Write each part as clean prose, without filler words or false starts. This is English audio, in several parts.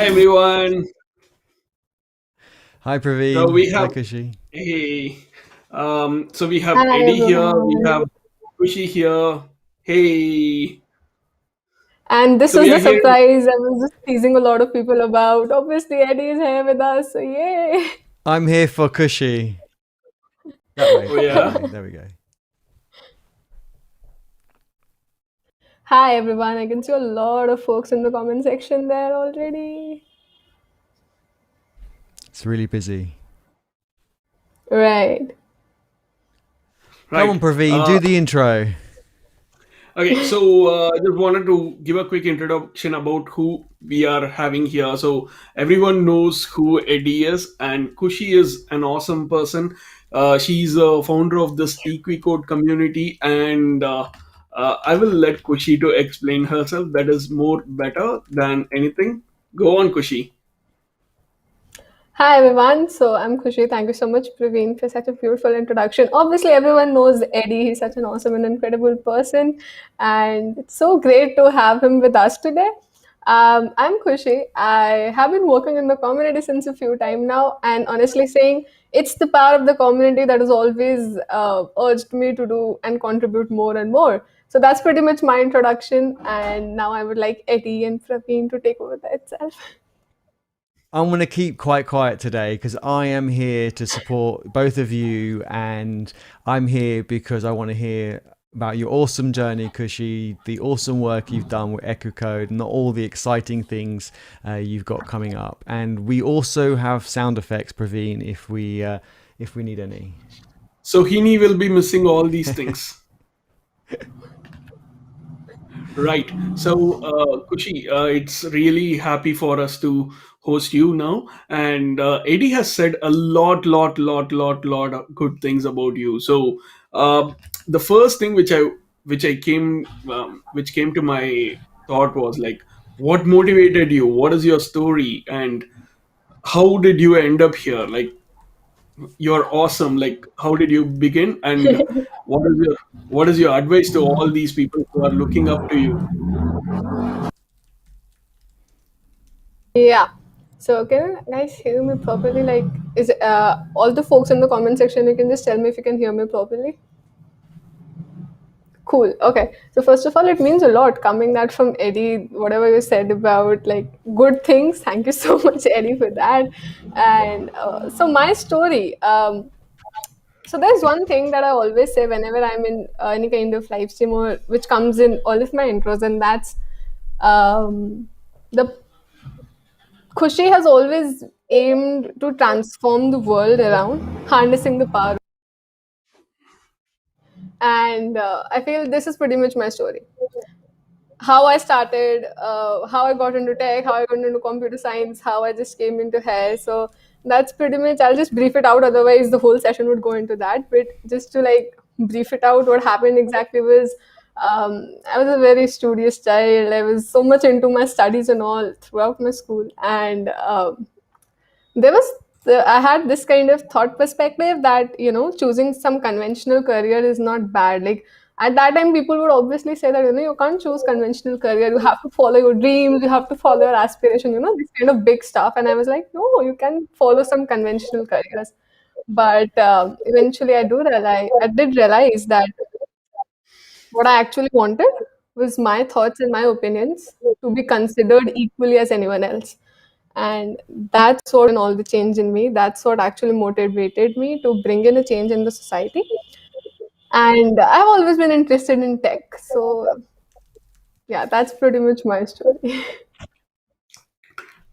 Hi everyone. Hi So Praveen. we Hi have Kushi. hey. So we have Hi Eddie here. We everyone. have Khushi here. Hey. And this So was we the are here. surprise I was just teasing a lot of people about. Obviously, Eddie is here with us, so yay! I'm here for Kushi. That way. Oh That yeah. way. There we go. Hi everyone. I can see a lot of folks in the comment section there already. It's really busy. Right. Come on, Right. Praveen. Do the intro. Okay. So I just wanted to give a quick introduction about who we are having here. So everyone knows who Eddie is, and Khushi is an awesome person. She's a founder of this EquiCode community, and I will let Khushi to explain herself. That is more better than anything. Go on, Khushi. Hi everyone. So I'm Khushi. Thank you so much, Praveen, for such a beautiful introduction. Obviously, everyone knows Eddie. He's such an awesome and incredible person, and it's so great to have him with us today. I'm Khushi. I have been working in the community since a few time now, and honestly saying, it's the power of the community that has always urged me to do and contribute more and more. So that's pretty much my introduction, and now I would like Eddie and Praveen to take over that itself. I'm going to keep quite quiet today because I am here to support both of you, and I'm here because I want to hear about your awesome journey, Kushi, the awesome work you've done with EquiCode, and all the exciting things you've got coming up. And we also have sound effects, Praveen, if we need any. So Heaney will be missing all these things. Right. So, Kushi, it's really happy for us to host you now. And Eddie has said a lot of good things about you. So, the first thing which came to my thought was like, what motivated you? What is your story? And how did you end up here? Like, you're awesome. Like, how did you begin? And what is your advice to all these people who are looking up to you? Yeah. So can you guys hear me properly? Like, is all the folks in the comment section? You can just tell me if you can hear me properly. Cool. Okay. So first of all, it means a lot coming that from Eddie. Whatever you said about like good things. Thank you so much, Eddie, for that. And so my story. So there's one thing that I always say whenever I'm in any kind of live stream or which comes in all of my intros, and that's the Khushi has always aimed to transform the world around, harnessing the power. And I feel this is pretty much my story. How I started, how I got into tech, how I got into computer science, how I just came into hair. So that's pretty much, I'll just brief it out. Otherwise, the whole session would go into that. But just to like brief it out, what happened exactly was I was a very studious child. I was so much into my studies and all throughout my school. And there was I had this kind of thought perspective that choosing some conventional career is not bad. Like at that time people would obviously say that you can't choose conventional career, you have to follow your dreams, you have to follow your aspiration, this kind of big stuff. And I was like, no, you can follow some conventional careers. But eventually I did realize that what I actually wanted was my thoughts and my opinions to be considered equally as anyone else. And that's what all the change in me. That's what actually motivated me to bring in a change in the society. And I've always been interested in tech. So, yeah, that's pretty much my story.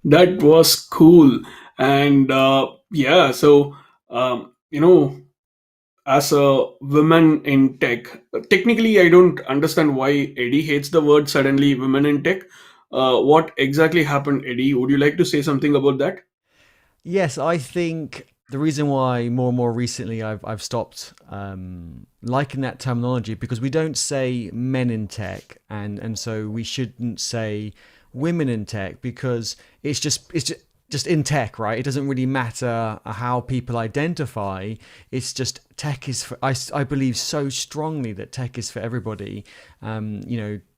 That was cool. And yeah, so, as a woman in tech, technically, I don't understand why Eddie hates the word suddenly women in tech. What exactly happened, Eddie? Would you like to say something about that? Yes, I think the reason why more and more recently I've stopped liking that terminology because we don't say men in tech, and so we shouldn't say women in tech because it's just in tech, right? It doesn't really matter how people identify. It's just tech is for, I believe so strongly that tech is for everybody.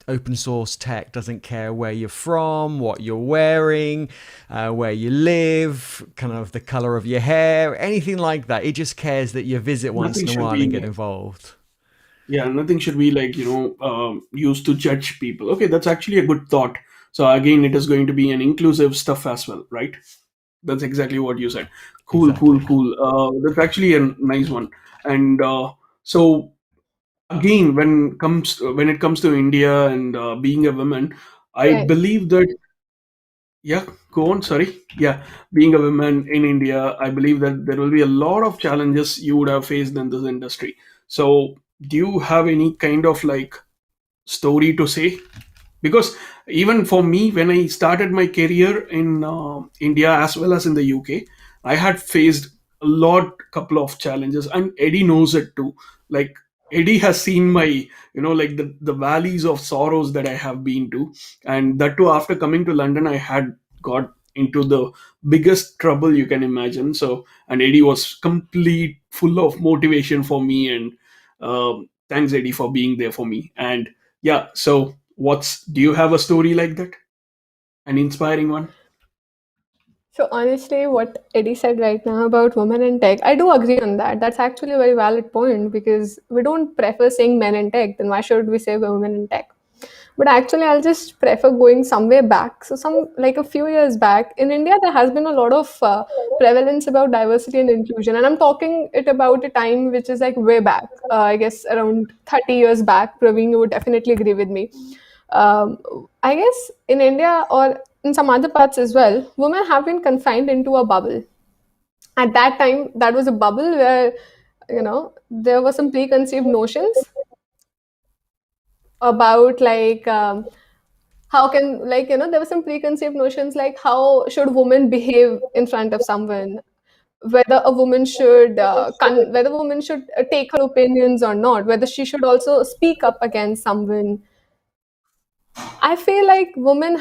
open source tech doesn't care where you're from, what you're wearing, where you live, kind of the color of your hair, anything like that. It just cares that you visit once Nothing in a should while and be, get involved. yeah, nothing should be like, used to judge people. Okay, that's actually a good thought. So again, it is going to be an inclusive stuff as well, right? That's exactly what you said. Cool, cool, Exactly. cool. That's actually a nice one. And so again, when it comes to India and being a woman, I Right. believe that, yeah, go on. Sorry. Yeah, being a woman in India, I believe that there will be a lot of challenges you would have faced in this industry. So, do you have any kind of like story to say? Because even for me, when I started my career in India as well as in the UK, I had faced a couple of challenges, and Eddie knows it too. Like, Eddie has seen my, like the valleys of sorrows that I have been to, and that too after coming to London, I had got into the biggest trouble you can imagine. So, and Eddie was complete full of motivation for me, and thanks Eddie for being there for me. And yeah, so do you have a story like that? An inspiring one? So honestly, what Eddie said right now about women in tech, I do agree on that. That's actually a very valid point because we don't prefer saying men in tech. Then why should we say women in tech? But actually, I'll just prefer going somewhere back. So some like a few years back in India, there has been a lot of prevalence about diversity and inclusion, and I'm talking it about a time which is like way back. I guess around 30 years back. Praveen, you would definitely agree with me. um, I guess in India or in some other parts as well, women have been confined into a bubble. At that time, that was a bubble where, there were some preconceived notions about how can, there were some preconceived notions like how should women behave in front of someone, whether a woman should whether a woman should take her opinions or not, whether she should also speak up against someone. I feel like women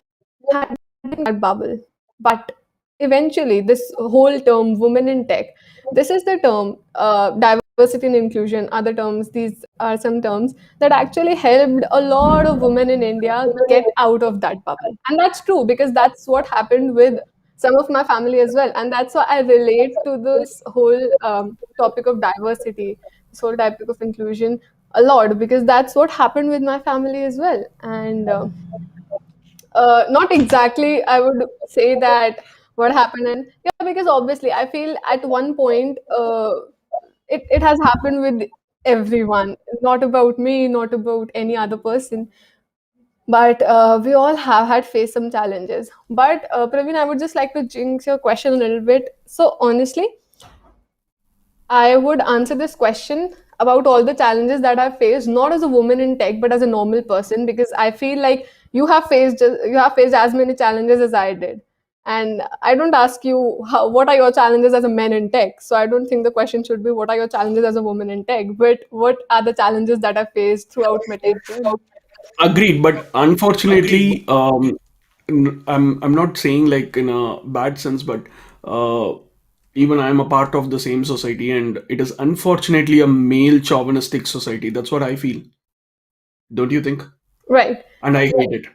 had in that bubble. But eventually, this whole term, women in tech, this is the term, diversity and inclusion, other terms, these are some terms that actually helped a lot of women in India get out of that bubble. And that's true because that's what happened with some of my family as well. And that's why I relate to this whole topic of diversity, this whole topic of inclusion a lot because that's what happened with my family as well. And not exactly, I would say that what happened. And yeah, because obviously, I feel at one point, it has happened with everyone, not about me, not about any other person. But we all have had faced some challenges. But Praveen, I would just like to jinx your question a little bit. So honestly, I would answer this question about all the challenges that I've faced, not as a woman in tech, but as a normal person, because I feel like you have faced as many challenges as I did. And I don't ask you what are your challenges as a man in tech. So I don't think the question should be what are your challenges as a woman in tech, but what are the challenges that I faced throughout my tech journey. Agreed, but unfortunately, I'm not saying like in a bad sense, but uh, even I'm a part of the same society, and it is unfortunately a male chauvinistic society. That's what I feel. Don't you think? Right. And I hate it.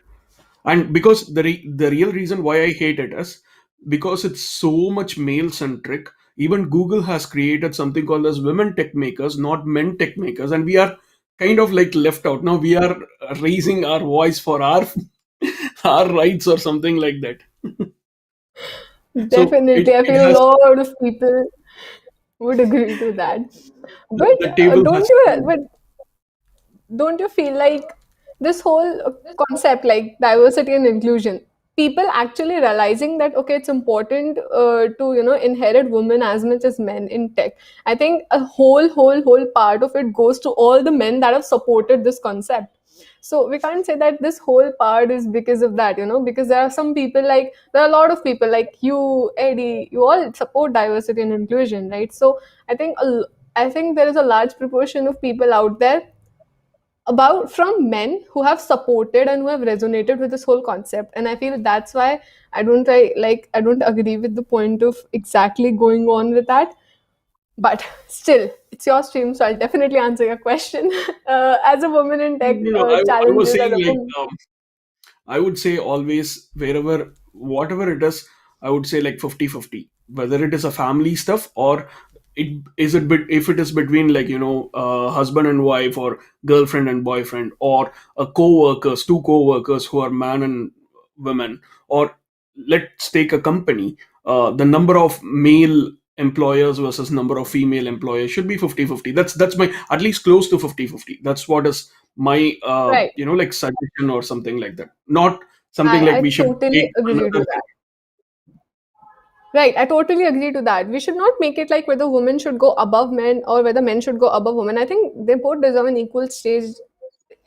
And because the real reason why I hate it is because it's so much male centric. Even Google has created something called as women tech makers, not men tech makers, and we are kind of like left out. Now we are raising our voice for our our rights or something like that. So Definitely. I it feel a has lot of people would agree to that. But the table don't has you, turned. but don't you feel like this whole concept like diversity and inclusion, people actually realizing that okay, it's important to inherit women as much as men in tech. I think a whole part of it goes to all the men that have supported this concept. So we can't say that this whole part is because of that, because there are some people, like there are a lot of people like you, Eddie, you all support diversity and inclusion, right? So i think a l- I think there is a large proportion of people out there about from men who have supported and who have resonated with this whole concept. And I feel that's why I don't agree with the point of exactly going on with that. But still, it's your stream, so I'll definitely answer your question. As a woman in tech, No, no, I was challenges as saying a like woman. I would say always wherever whatever it is, I would say like 50-50. Whether it is a family stuff or it is it bit if it is between like husband and wife or girlfriend and boyfriend or a co-workers, two co-workers who are man and women, or let's take a company, the number of male employers versus number of female employers should be 50-50. That's my at least close to 50-50. That's what is my Right. like suggestion or something like that, not something like I we should totally take agree to another that. Right, I totally agree to that. We should not make it like whether women should go above men or whether men should go above women. I think they both deserve an equal stage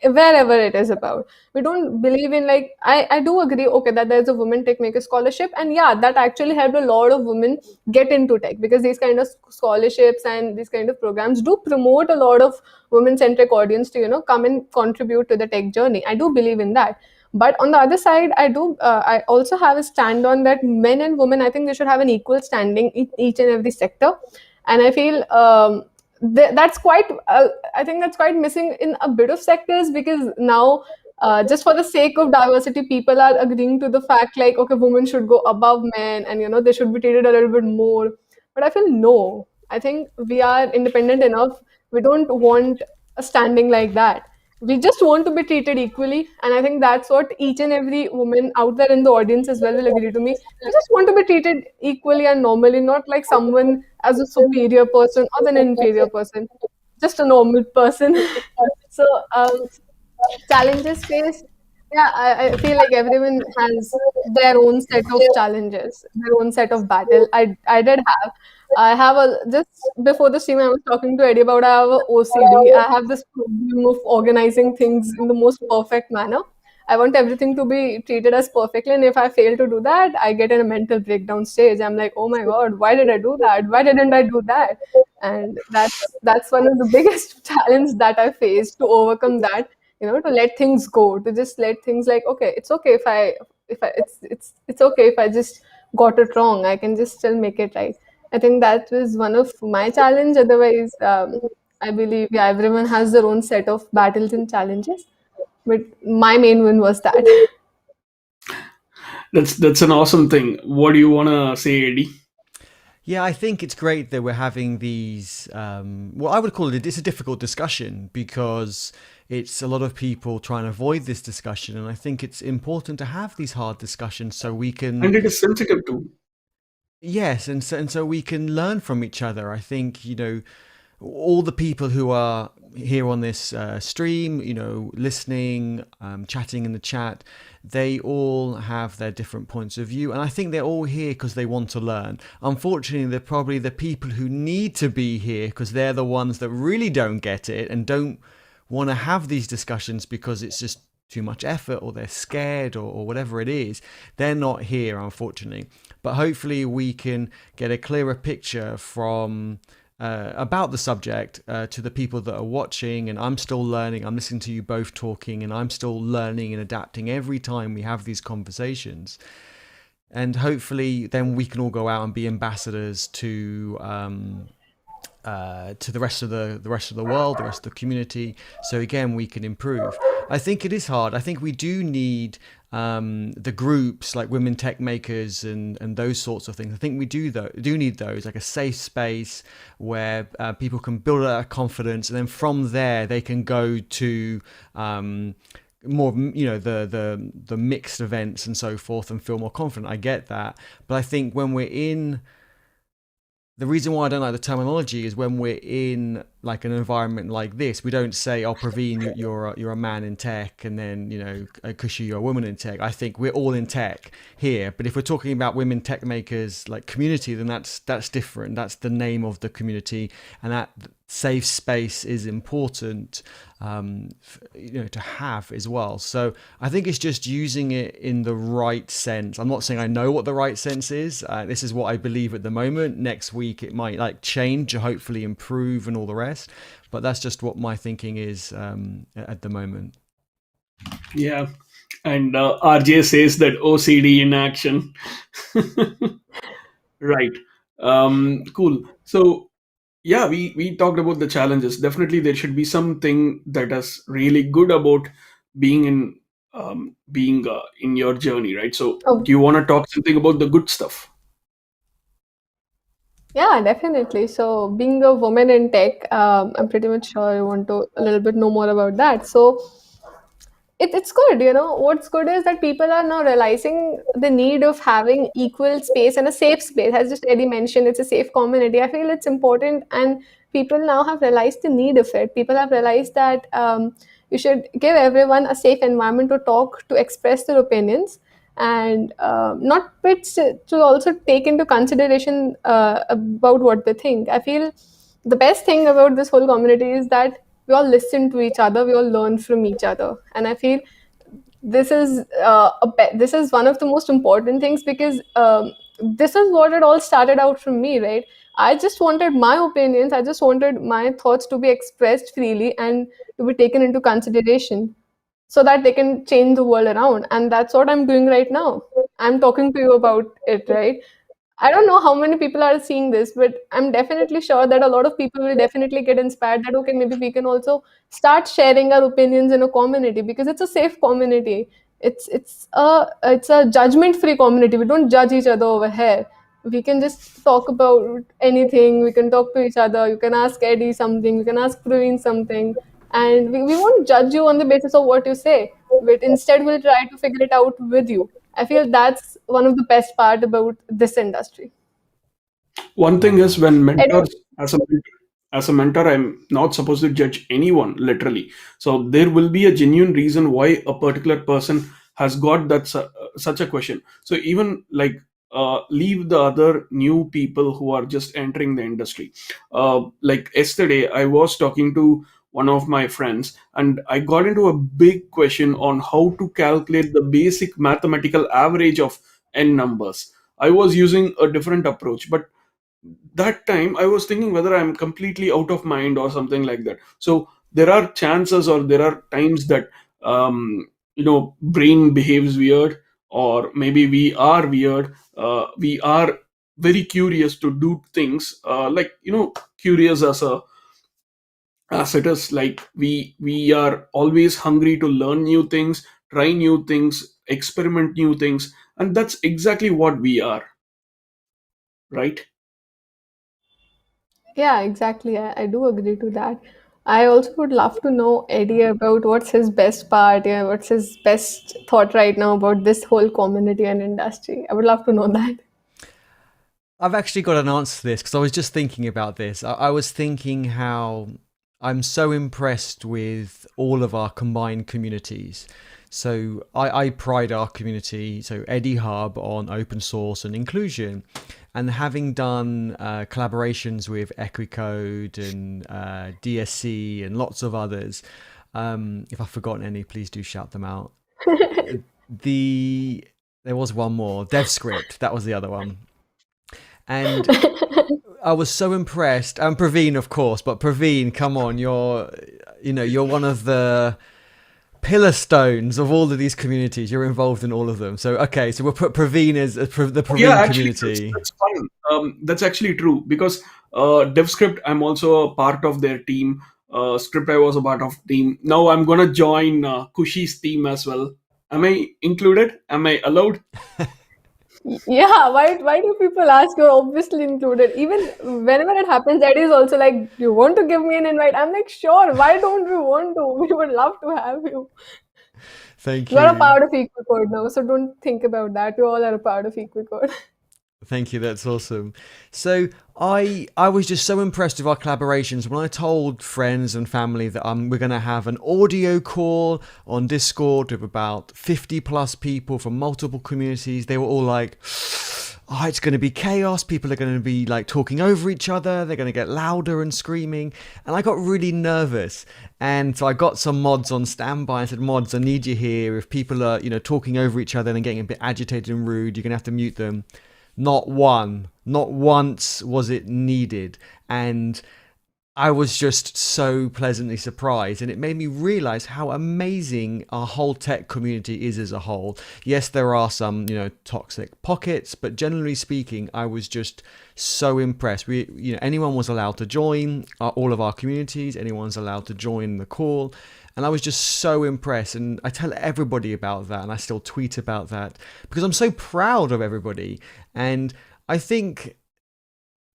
wherever it is about. We don't believe in like I do agree, okay, that there's a women tech maker scholarship, and yeah, that actually helped a lot of women get into tech, because these kind of scholarships and these kind of programs do promote a lot of women centric audience to come and contribute to the tech journey. I do believe in that. But on the other side, I also have a stand on that men and women, I think they should have an equal standing in each and every sector. And I feel that's quite I think that's quite missing in a bit of sectors, because now just for the sake of diversity, people are agreeing to the fact like, okay, women should go above men, and they should be treated a little bit more. But I feel no, I think we are independent enough. We don't want a standing like that. We just want to be treated equally, and I think that's what each and every woman out there in the audience as well will agree to me. We just want to be treated equally and normally, not like someone as a superior person or an inferior person, just a normal person. So challenges faced, yeah, I feel like everyone has their own set of challenges, their own set of battle. I have a just before the stream I was talking to Eddie about, I have a OCD. I have this problem of organizing things in the most perfect manner. I want everything to be treated as perfectly, and if I fail to do that, I get in a mental breakdown stage. I'm like, oh my god, why did I do that? Why didn't I do that? And that's one of the biggest challenge that I faced, to overcome that, to let things go, to just let things like, okay, it's okay if I it's okay if I just got it wrong, I can just still make it right. I think that was one of my challenge. Otherwise, I believe, yeah, everyone has their own set of battles and challenges, but my main one was that. That's an awesome thing. What do you want to say, Eddie? Yeah, I think it's great that we're having these. Well, I would call it, it's a difficult discussion because it's a lot of people trying to avoid this discussion. And I think it's important to have these hard discussions so we can, And it is sensitive too. yes, and so we can learn from each other. I think, all the people who are here on this stream, listening, chatting in the chat, they all have their different points of view. And I think they're all here because they want to learn. Unfortunately, they're probably the people who need to be here because they're the ones that really don't get it and don't want to have these discussions because it's just too much effort, or they're scared, or whatever it is. They're not here, unfortunately. But hopefully we can get a clearer picture from about the subject to the people that are watching. And I'm still learning. I'm listening to you both talking, and I'm still learning and adapting every time we have these conversations. And hopefully then we can all go out and be ambassadors to the rest of the world, the rest of the community. So again, we can improve. I think it is hard. I think we do need the groups like Women Tech Makers and those sorts of things. I think we do need those, like a safe space where people can build up confidence, and then from there they can go to more, the mixed events and so forth, and feel more confident. I get that, but I think when we're in, the reason why I don't like the terminology is when we're in like an environment like this, we don't say, "Oh, Praveen, you're a man in tech," and then Khushi, you're a woman in tech. I think we're all in tech here, but if we're talking about women tech makers like community, then that's different. That's the name of the community, and that safe space is important, to have as well. So I think it's just using it in the right sense. I'm not saying I know what the right sense is. This is what I believe at the moment. Next week it might like change, hopefully improve, and all the rest. But that's just what my thinking is at the moment. Yeah. And RJ says that OCD in action. Right. Cool. So Yeah, we talked about the challenges. Definitely there should be something that is really good about being in your journey, right? So Oh, do you want to talk something about the good stuff? yeah, definitely. So, being a woman in tech, I'm pretty much sure you want to a little bit know more about that. So, it's good, you know. What's good is that people are now realizing the need of having equal space and a safe space. As just Eddie mentioned, it's a safe community. I feel it's important, and people now have realized the need of it. People have realized that you should give everyone a safe environment to talk, to express their opinions, and not but to also take into consideration about what they think. I feel the best thing about this whole community is that we all listen to each other, we all learn from each other, and I feel this is one of the most important things because this is what it all started out from me, right? I just wanted my opinions, I just wanted my thoughts to be expressed freely and to be taken into consideration so that they can change the world around, and that's what I'm doing right now. I'm talking to you about it, right? I don't know how many people are seeing this, but I'm definitely sure that a lot of people will definitely get inspired that okay, maybe we can also start sharing our opinions in a community because it's a safe community. It's a judgment free community. We don't judge each other over here. We can just talk about anything. We can talk to each other. You can ask Eddie something. You can ask Praveen something, and we won't judge you on the basis of what you say. But instead, we'll try to figure it out with you. I feel that's one of the best part about this industry. One thing Love is, that. when And mentors, as a mentor, I'm not supposed to judge anyone literally. So there will be a genuine reason why a particular person has got such a question. So even like leave the other new people who are just entering the industry. Like yesterday, I was talking to one of my friends, and I got into a big question on how to calculate the basic mathematical average of n numbers. I was using a different approach, but that time I was thinking whether I'm completely out of mind or something like that. So there are chances, or there are times that brain behaves weird, or maybe we are weird. We are very curious to do things, like curious as it is, like we are always hungry to learn new things, try new things, experiment new things, and that's exactly what we are, right? yeah, exactly. I do agree to that. I also would love to know Eddie about what's his best part, yeah, what's his best thought right now about this whole community and industry. I would love to know that. I've actually got an answer to this because I was just thinking about this. I was thinking how I'm so impressed with all of our combined communities. So I pride our community, so Eddie Hub, on open source and inclusion. And having done collaborations with EquiCode and DSC and lots of others, if I've forgotten any, please do shout them out. The There was one more, DevScript, that was the other one. And I was so impressed. And Praveen, of course, but Praveen, come on, you're one of the pillar stones of all of these communities. You're involved in all of them. So okay, so we'll put Praveen as the Yeah, Praveen actually, community. that's fine. That's actually true because DevScript, I'm also a part of their team. Script, I was a part of team. Now I'm gonna join Khushi's team as well. Am I included? Am I allowed? Yeah, why do people ask? You're obviously included. Even whenever it happens, Eddie is also like, "Do you want to give me an invite?" I'm like, "Sure. Why don't we want to? We would love to have you." Thank You are a you. part of EquiCode now, so don't think about that. You all are a part of EquiCode. Thank you. That's awesome. So I was just so impressed with our collaborations when I told friends and family that we're going to have an audio call on Discord with about 50 plus people from multiple communities. They were all like, "Oh, it's going to be chaos. People are going to be like talking over each other. They're going to get louder and screaming." And I got really nervous. And so I got some mods on standby. I said, "Mods, I need you here. If people are, talking over each other and getting a bit agitated and rude, you're going to have to mute them." Not once was it needed. And I was just so pleasantly surprised, and it made me realize how amazing our whole tech community is as a whole. Yes, there are some, toxic pockets, but generally speaking, I was just so impressed. Anyone was allowed to join all of our communities, anyone's allowed to join the call, and I was just so impressed. And I tell everybody about that, and I still tweet about that because I'm so proud of everybody. And I think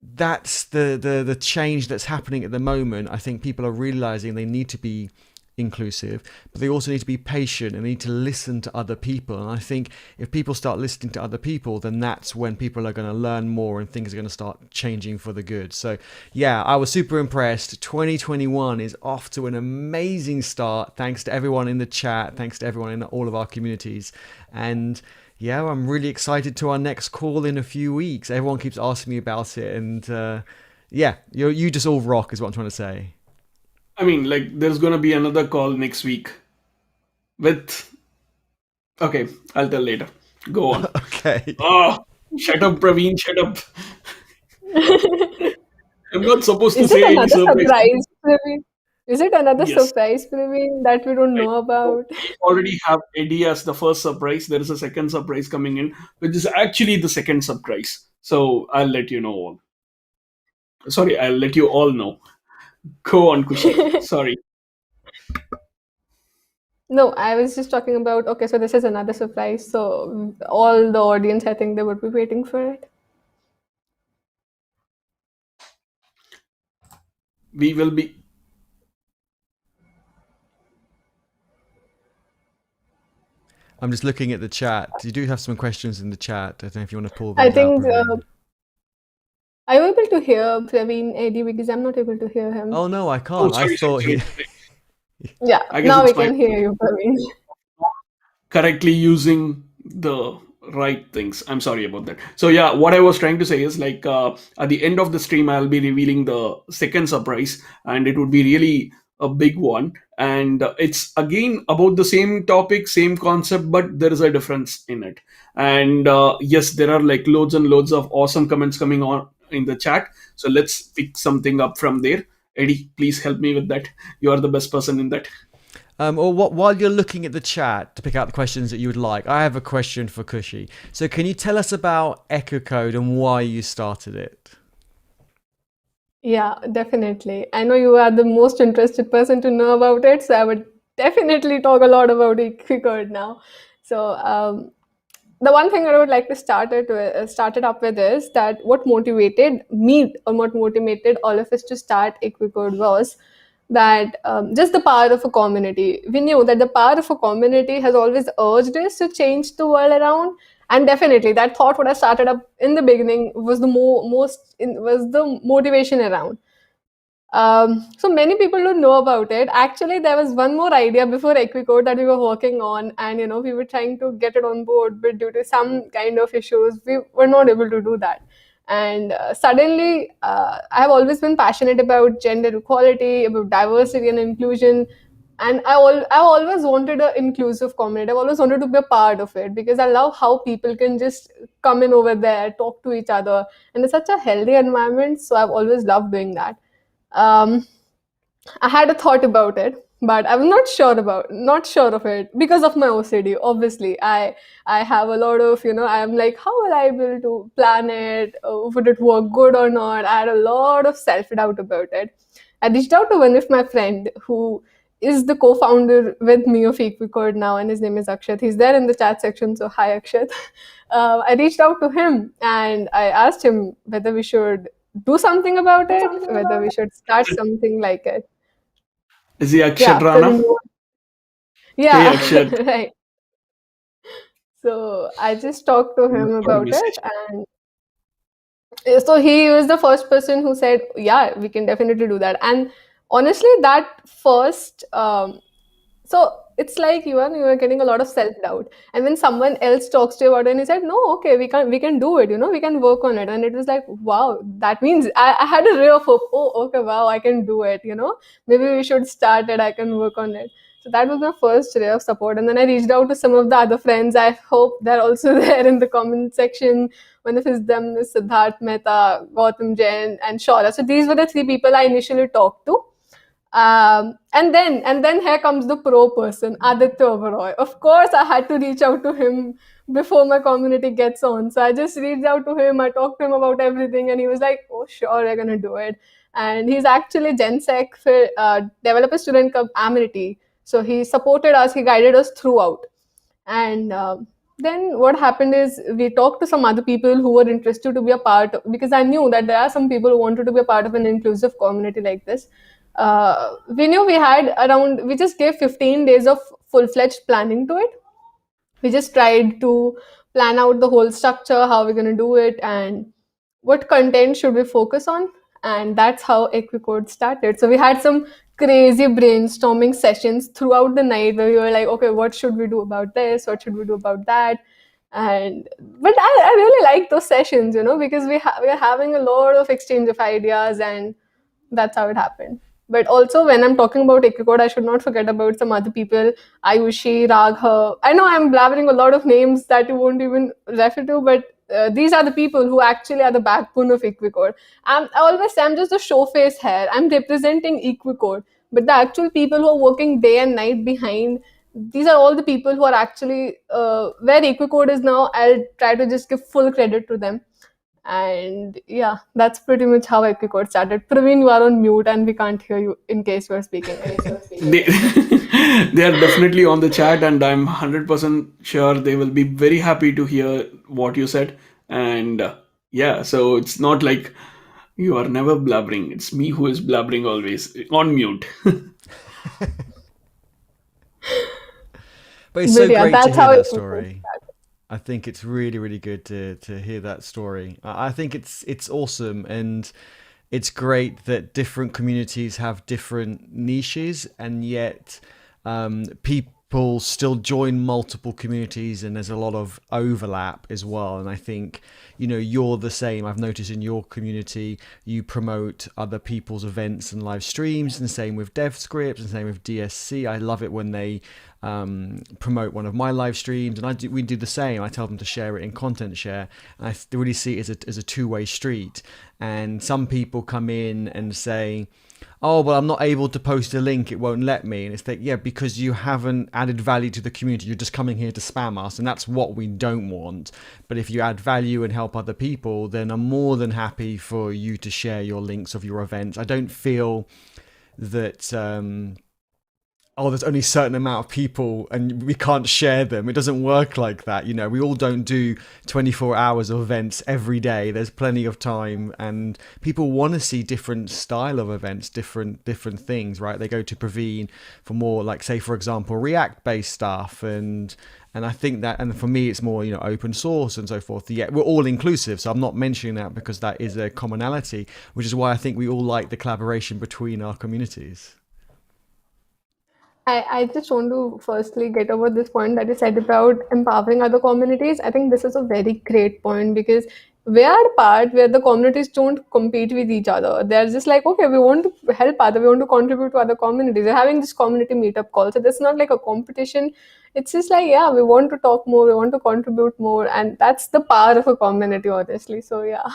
that's the change that's happening at the moment. I think people are realizing they need to be inclusive, but they also need to be patient and need to listen to other people. And I think if people start listening to other people, then that's when people are going to learn more and things are going to start changing for the good. So yeah, I was super impressed. 2021 is off to an amazing start. Thanks to everyone in the chat. Thanks to everyone in all of our communities. And yeah, I'm really excited to our next call in a few weeks. Everyone keeps asking me about it, and yeah, you just all rock, is what I'm trying to say. I mean, like, there's gonna be another call next week with. Okay, I'll tell later. Go on. Okay. Ah, shut up, Praveen. Shut up. I'm not supposed to Is it say any another surprise. surprise, Praveen? Is it another Yes, surprise, Praveen, that we don't right. know So about? we already have Eddie as the first surprise. There is a second surprise coming in, which is actually the second surprise. So I'll let you know all. Sorry, I'll let you all know. Go on, Kushi. Sorry. No, I was just talking about, okay, so this is another surprise. So all the audience, I think they would be waiting for it. We will be. I'm just looking at the chat. You do have some questions in the chat. I don't know if you want to pull I those out, think, Praveen. are you able to hear Praveen Eddy? Because I'm not able to hear him. Oh no, I Oh, can't. I sorry, sorry, thought sorry. he. Yeah, I guess now we it's my can hear you, Praveen. correctly using the right things. I'm sorry about that. So yeah, what I was trying to say is like at the end of the stream, I'll be revealing the second surprise, and it would be really a big one. And it's again about the same topic, same concept, but there is a difference in it. And yes, there are like loads and loads of awesome comments coming on in the chat. So let's pick something up from there. Eddie, please help me with that. You are the best person in that. Or while you're looking at the chat to pick out the questions that you would like, I have a question for Kushi. So, can you tell us about EquiCode and why you started it? Yeah, definitely. I know you are the most interested person to know about it, so I would definitely talk a lot about EquiCode now. So, the one thing I would like to start it up with is that what motivated me or what motivated all of us to start EquiCode was that just the power of a community. We knew that the power of a community has always urged us to change the world around, and definitely that thought what I started up in the beginning was the was the motivation around. So many people don't know about it. Actually, there was one more idea before EquiCode that we were working on, and we were trying to get it on board, but due to some kind of issues, we were not able to do that. And suddenly, I have always been passionate about gender equality, about diversity and inclusion, and I've always wanted an inclusive community. I've always wanted to be a part of it because I love how people can just come in over there, talk to each other, and it's such a healthy environment. So I've always loved doing that. um, I had a thought about it, but I was not sure of it because of my OCD. Obviously, I have a lot of I'm like, how will I be able to plan it? Would it work good or not? I had a lot of self doubt about it. I reached out to one of my friend who is the co-founder with me of EquiCode now, and his name is Akshat. He's there in the chat section, so hi Akshat. I reached out to him and I asked him whether we should do something about it, whether we should start something like it. Is he Akshat Yeah, Rana? Praveen. Hey, Yeah, Akshat. right. So I just talked to him Got a about it, message. and so he was the first person who said, "Yeah, we can definitely do that." And honestly, that first, so it's like you are getting a lot of self doubt, and when someone else talks to you about it, and he said, "No, okay, we can do it. We can work on it," and it was like, wow, that means I had a ray of hope. Oh, okay, wow, I can do it. Maybe we should start it. I can work on it. So that was my first ray of support. And then I reached out to some of the other friends. I hope they're also there in the comment section. One of them is Siddharth Mehta, Gautam Jain, and Shaura. So these were the three people I initially talked to. And then here comes the pro person, Aditya Oberoi. Of course, I had to reach out to him before my community gets on. So I just reached out to him. I talked to him about everything, and he was like, "Oh, sure, we're gonna do it." And he's actually GenSec for Developer Student Club Amity. So he supported us. He guided us throughout. And then what happened is we talked to some other people who were interested to be a part because I knew that there are some people who wanted to be a part of an inclusive community like this. We knew we just gave 15 days of full-fledged planning to it. We just tried to plan out the whole structure, how we're going to do it, and what content should we focus on. And that's how EquiCode started. So we had some crazy brainstorming sessions throughout the night where we were like, okay, what should we do about this? What should we do about that? And but I really like those sessions, because we're having a lot of exchange of ideas, and that's how it happened. But also, when I'm talking about EquiCode, I should not forget about some other people, Ayushi, Raghav. I know I'm blabbering a lot of names that you won't even refer to, but these are the people who actually are the backbone of EquiCode. I always say I'm just a show face here. I'm representing EquiCode, but the actual people who are working day and night behind, these are all the people who are actually where EquiCode is now. I'll try to just give full credit to them. And yeah, that's pretty much how EquiCode started. Praveen, you are on mute and we can't hear you in case you are speaking. They, they are definitely on the chat, and I'm 100% sure they will be very happy to hear what you said. And yeah, so it's not like you are never blabbering. It's me who is blabbering always on mute. But it's But so yeah, great to that's hear how that EquiCode story. started. I think it's really, really good to hear that story. I think it's awesome, and it's great that different communities have different niches, and yet people still join multiple communities, and there's a lot of overlap as well. And I think, you're the same. I've noticed in your community, you promote other people's events and live streams, and same with DevScript, and same with DSC. I love it when they promote one of my live streams, and we do the same. I tell them to share it in content share, and I really see it as a two-way street. And some people come in and say, oh, well, I'm not able to post a link, it won't let me. And it's like, yeah, because you haven't added value to the community. You're just coming here to spam us, and that's what we don't want. But if you add value and help other people, then I'm more than happy for you to share your links of your events. I don't feel that there's only a certain amount of people and we can't share them. It doesn't work like that. We all don't do 24 hours of events every day. There's plenty of time, and people want to see different style of events, different things, right? They go to Praveen for more, like, say, for example, React based stuff. And I think that, and for me, it's more, open source and so forth. Yeah, we're all inclusive. So I'm not mentioning that because that is a commonality, which is why I think we all like the collaboration between our communities. I just want to firstly get over this point that you said about empowering other communities. I think this is a very great point because we are a part where the communities don't compete with each other. They're just like, okay, we want to help we want to contribute to other communities. We're having this community meetup call. So that's not like a competition. It's just like, yeah, we want to talk more, we want to contribute more. And that's the power of a community, honestly. So yeah.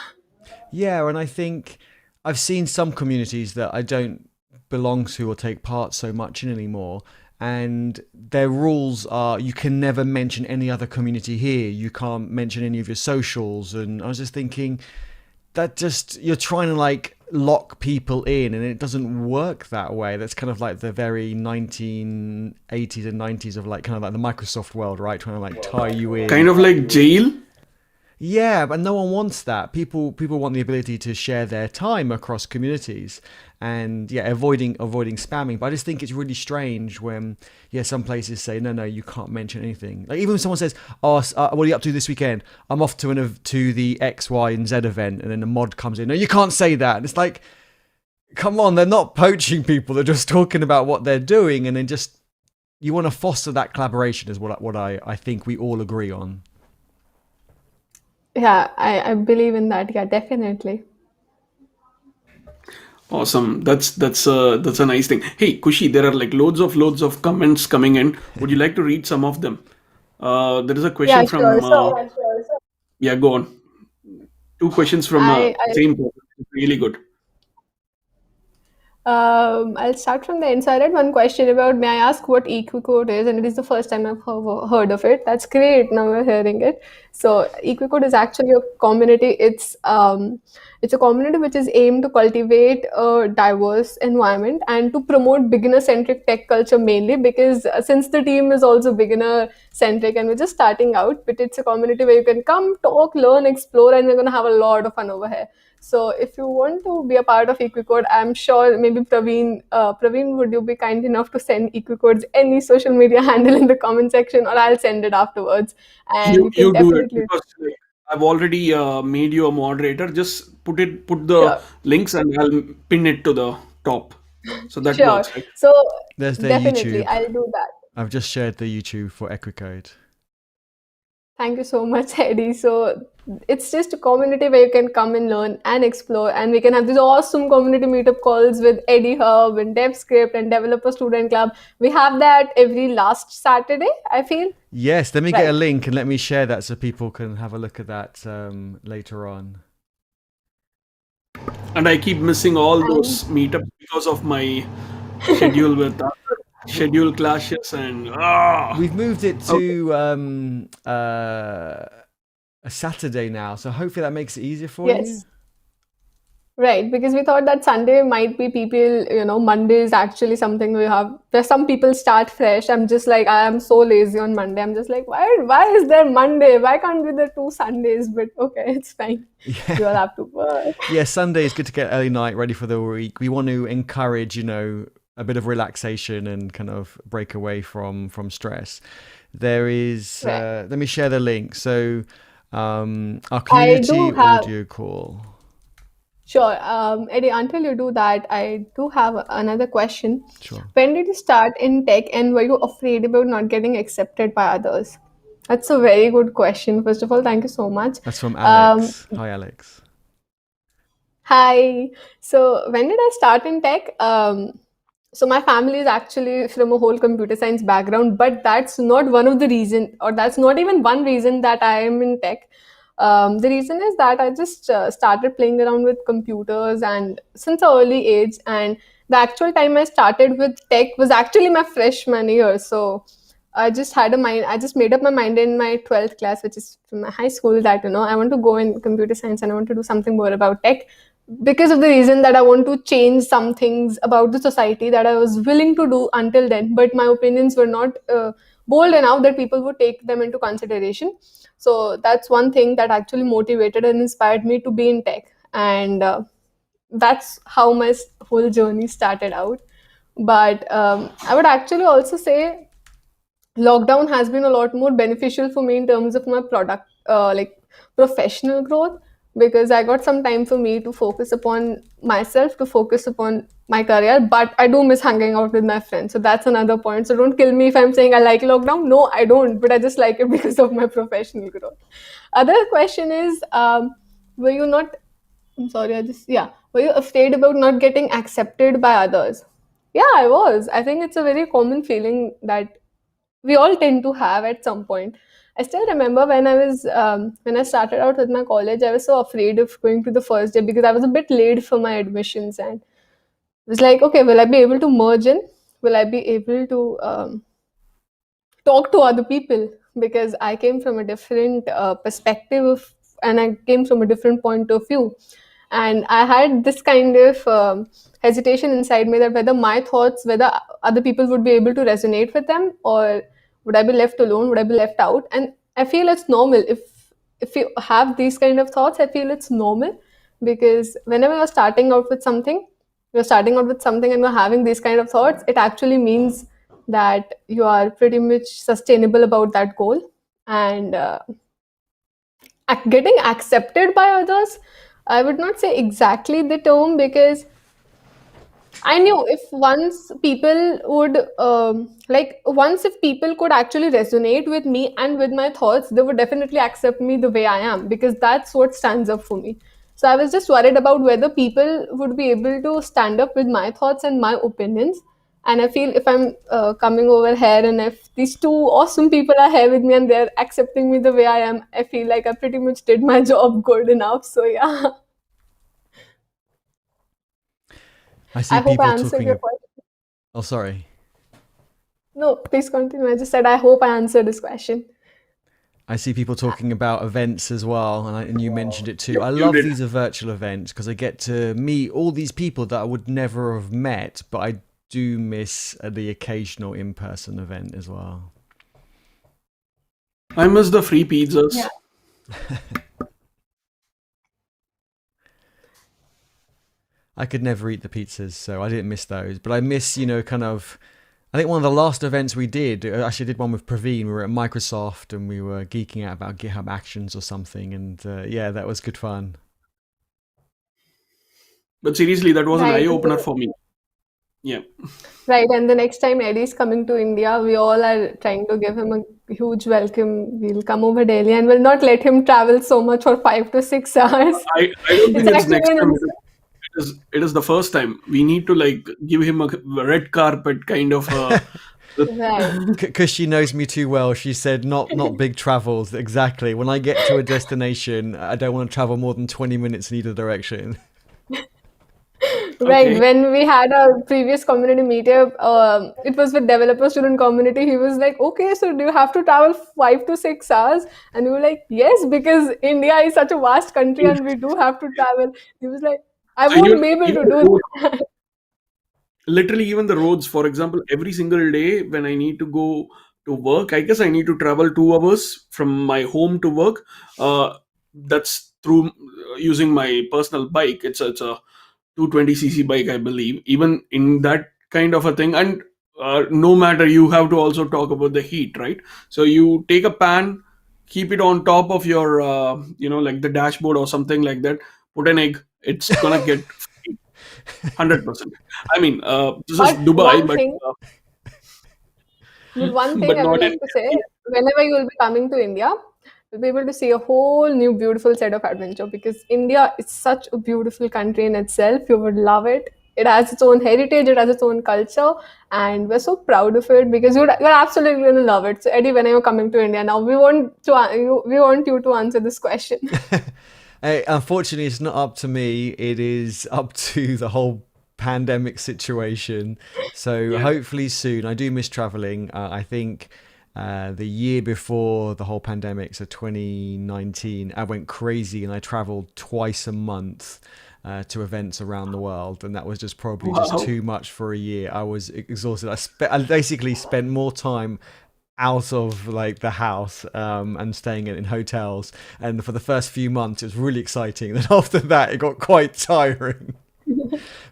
Yeah, and I think I've seen some communities that I don't belong to or take part so much in anymore, and their rules are you can never mention any other community here, you can't mention any of your socials. And I was just thinking that just, you're trying to like lock people in, and it doesn't work that way. That's kind of like the very 1980s and 90s of like kind of like the Microsoft world, right? Trying to like tie you in. Kind of like jail. Yeah, but no one wants that. People want the ability to share their time across communities, and yeah, avoiding spamming. But I just think it's really strange when some places say no, you can't mention anything. Like even when someone says, "Oh, what are you up to this weekend?" I'm off to the X, Y, and Z event, and then the mod comes in. No, you can't say that. And it's like, come on, they're not poaching people. They're just talking about what they're doing, and then just you want to foster that collaboration is what I think we all agree on. Yeah, I believe in that. Yeah, definitely. Awesome. That's a nice thing. Hey, Kushi, there are like loads of comments coming in. Would you like to read some of them? There is a Yeah, question sure. from So yeah, go on. Two questions from I same person. Really good. I'll start from the end. So I read one question about, may I ask what EquiCode is? And it is the first time I've heard of it. That's great. Now we're hearing it. So EquiCode is actually a community. It's a community which is aimed to cultivate a diverse environment and to promote beginner-centric tech culture mainly because since the team is also beginner-centric and we're just starting out, but it's a community where you can come, talk, learn, explore, and we're gonna have a lot of fun over here. So if you want to be a part of EquiCode, I'm sure maybe Praveen, would you be kind enough to send EquiCode's any social media handle in the comment section, or I'll send it afterwards, and You you can you do it definitely because like, I've already made you a moderator. Just put the sure, links and I'll pin it to the top. So that sure. works, right? So There's their definitely, YouTube. I'll do that. I've just shared the YouTube for EquiCode. Thank you so much, Eddie. So it's just a community where you can come and learn and explore, and we can have these awesome community meetup calls with Eddie Hub and DevScript and Developer Student Club. We have that every last Saturday, I feel. Yes, let me get a Right. link and let me share that so people can have a look at that later on. And I keep missing all And those meetups because of my schedule with schedule clashes and We've moved it okay. to a Saturday now, so hopefully that makes it easier for you. yes, right, because we thought that Sunday might be people, Monday is actually something we have where some people start fresh. I'm just like, I am so lazy on Monday. I'm just like, why is there Monday? Why can't be there two Sundays? But okay, it's fine. We all Yeah. have to work. Yeah, Sunday is good to get early night ready for the week. We want to encourage, a bit of relaxation and kind of break away from stress. There is, Right. let me share the link. So, our I do community have, audio call. sure, Eddie, until you do that, I do have another question. Sure. When did you start in tech and were you afraid about not getting accepted by others? That's a very good question. First of all, thank you so much. That's from Um, Alex. Hi, Alex. Hi. So when did I start in tech? So my family is actually from a whole computer science background, but that's not one of the reason, or that's not even one reason that I am in tech. The reason is that I just started playing around with computers and since an early age, and the actual time I started with tech was actually my freshman year. So I just had a mind. I just made up my mind in my 12th class, which is from my high school, that I want to go in computer science and I want to do something more about tech because of the reason that I want to change some things about the society that I was willing to do until then, but my opinions were not bold enough that people would take them into consideration. So that's one thing that actually motivated and inspired me to be in tech, and that's how my whole journey started out. But I would actually also say lockdown has been a lot more beneficial for me in terms of my product like professional growth, because I got some time for me to focus upon myself, to focus upon my career. But I do miss hanging out with my friends, so that's another point. So don't kill me if I'm saying I like lockdown. No, I don't, but I just like it because of my professional growth. Other question is, were you not I'm sorry, I just, yeah. Were you afraid about not getting accepted by others? Yeah, I was. I think it's a very common feeling that we all tend to have at some point. I still remember when I started out with my college, I was so afraid of going to the first day because I was a bit late for my admissions, and it was like, okay, will I be able to merge in? Will I be able to talk to other people? Because I came from a different perspective of, and I came from a different point of view, and I had this kind of hesitation inside me that whether my thoughts, whether other people would be able to resonate with them, or would I be left alone, would I be left out? And I feel it's normal if you have these kind of thoughts. I feel it's normal because whenever you're starting out with something and you're having these kind of thoughts, it actually means that you are pretty much sustainable about that goal. And getting accepted by others, I would not say exactly the term, because I knew if once people would once if people could actually resonate with me and with my thoughts, they would definitely accept me the way I am, because that's what stands up for me. So I was just worried about whether people would be able to stand up with my thoughts and my opinions. And I feel if I'm coming over here and if these two awesome people are here with me and they're accepting me the way I am, I feel like I pretty much did my job good enough. So yeah, I see I hope I people answered talking. your question. Oh, sorry. No, please continue. I just said I hope I answered this question. I see people talking about events as well, and you mentioned it too. Yep, I you love did. these virtual events because I get to meet all these people that I would never have met, but I do miss the occasional in-person event as well. I miss the free pizzas. Yeah. I could never eat the pizzas, so I didn't miss those. But I miss, kind of. I think one of the last events we did, actually did one with Praveen. We were at Microsoft and we were geeking out about GitHub Actions or something, and yeah, that was good fun. But seriously, that was an Right. eye opener for me. Yeah. Right, and the next time Eddie's coming to India, we all are trying to give him a huge welcome. We'll come over daily and we'll not let him travel so much for 5 to 6 hours. I don't It's think it's actually next an time. It is the first time. We need to like give him a red carpet kind of. right. Because she knows me too well, she said not big travels. Exactly. When I get to a destination, I don't want to travel more than 20 minutes in either direction. Right. Okay. When we had our previous community meetup, it was with developer student community. He was like, okay, so do you have to travel 5 to 6 hours? And we were like, yes, because India is such a vast country and we do have to travel. He was like, I So won't be able even to the do road, that. literally even the roads. For example, every single day when I need to go to work, I guess I need to travel 2 hours from my home to work. That's through using my personal bike. It's a 220cc bike, I believe. Even in that kind of a thing, and no matter, you have to also talk about the heat, right? So you take a pan, keep it on top of your like the dashboard or something like that, put an egg, it's gonna get 100%. I mean, this is But Dubai, one thing, but one thing but I would not in like to say, India. whenever you will be coming to India, you'll be able to see a whole new beautiful set of adventure because India is such a beautiful country in itself. You would love it. It has its own heritage, it has its own culture, and we're so proud of it because you're absolutely going to love it. So, Eddie, when are you coming to India? Now, we want you to answer this question. Unfortunately, it's not up to me. It is up to the whole pandemic situation. So Yeah. hopefully soon. I do miss traveling. I think the year before the whole pandemic, so 2019, I went crazy and I traveled twice a month. To events around the world, and that was just probably just Wow. too much for a year. I was exhausted. I basically spent more time out of like the house and staying in hotels, and for the first few months it was really exciting. Then after that it got quite tiring.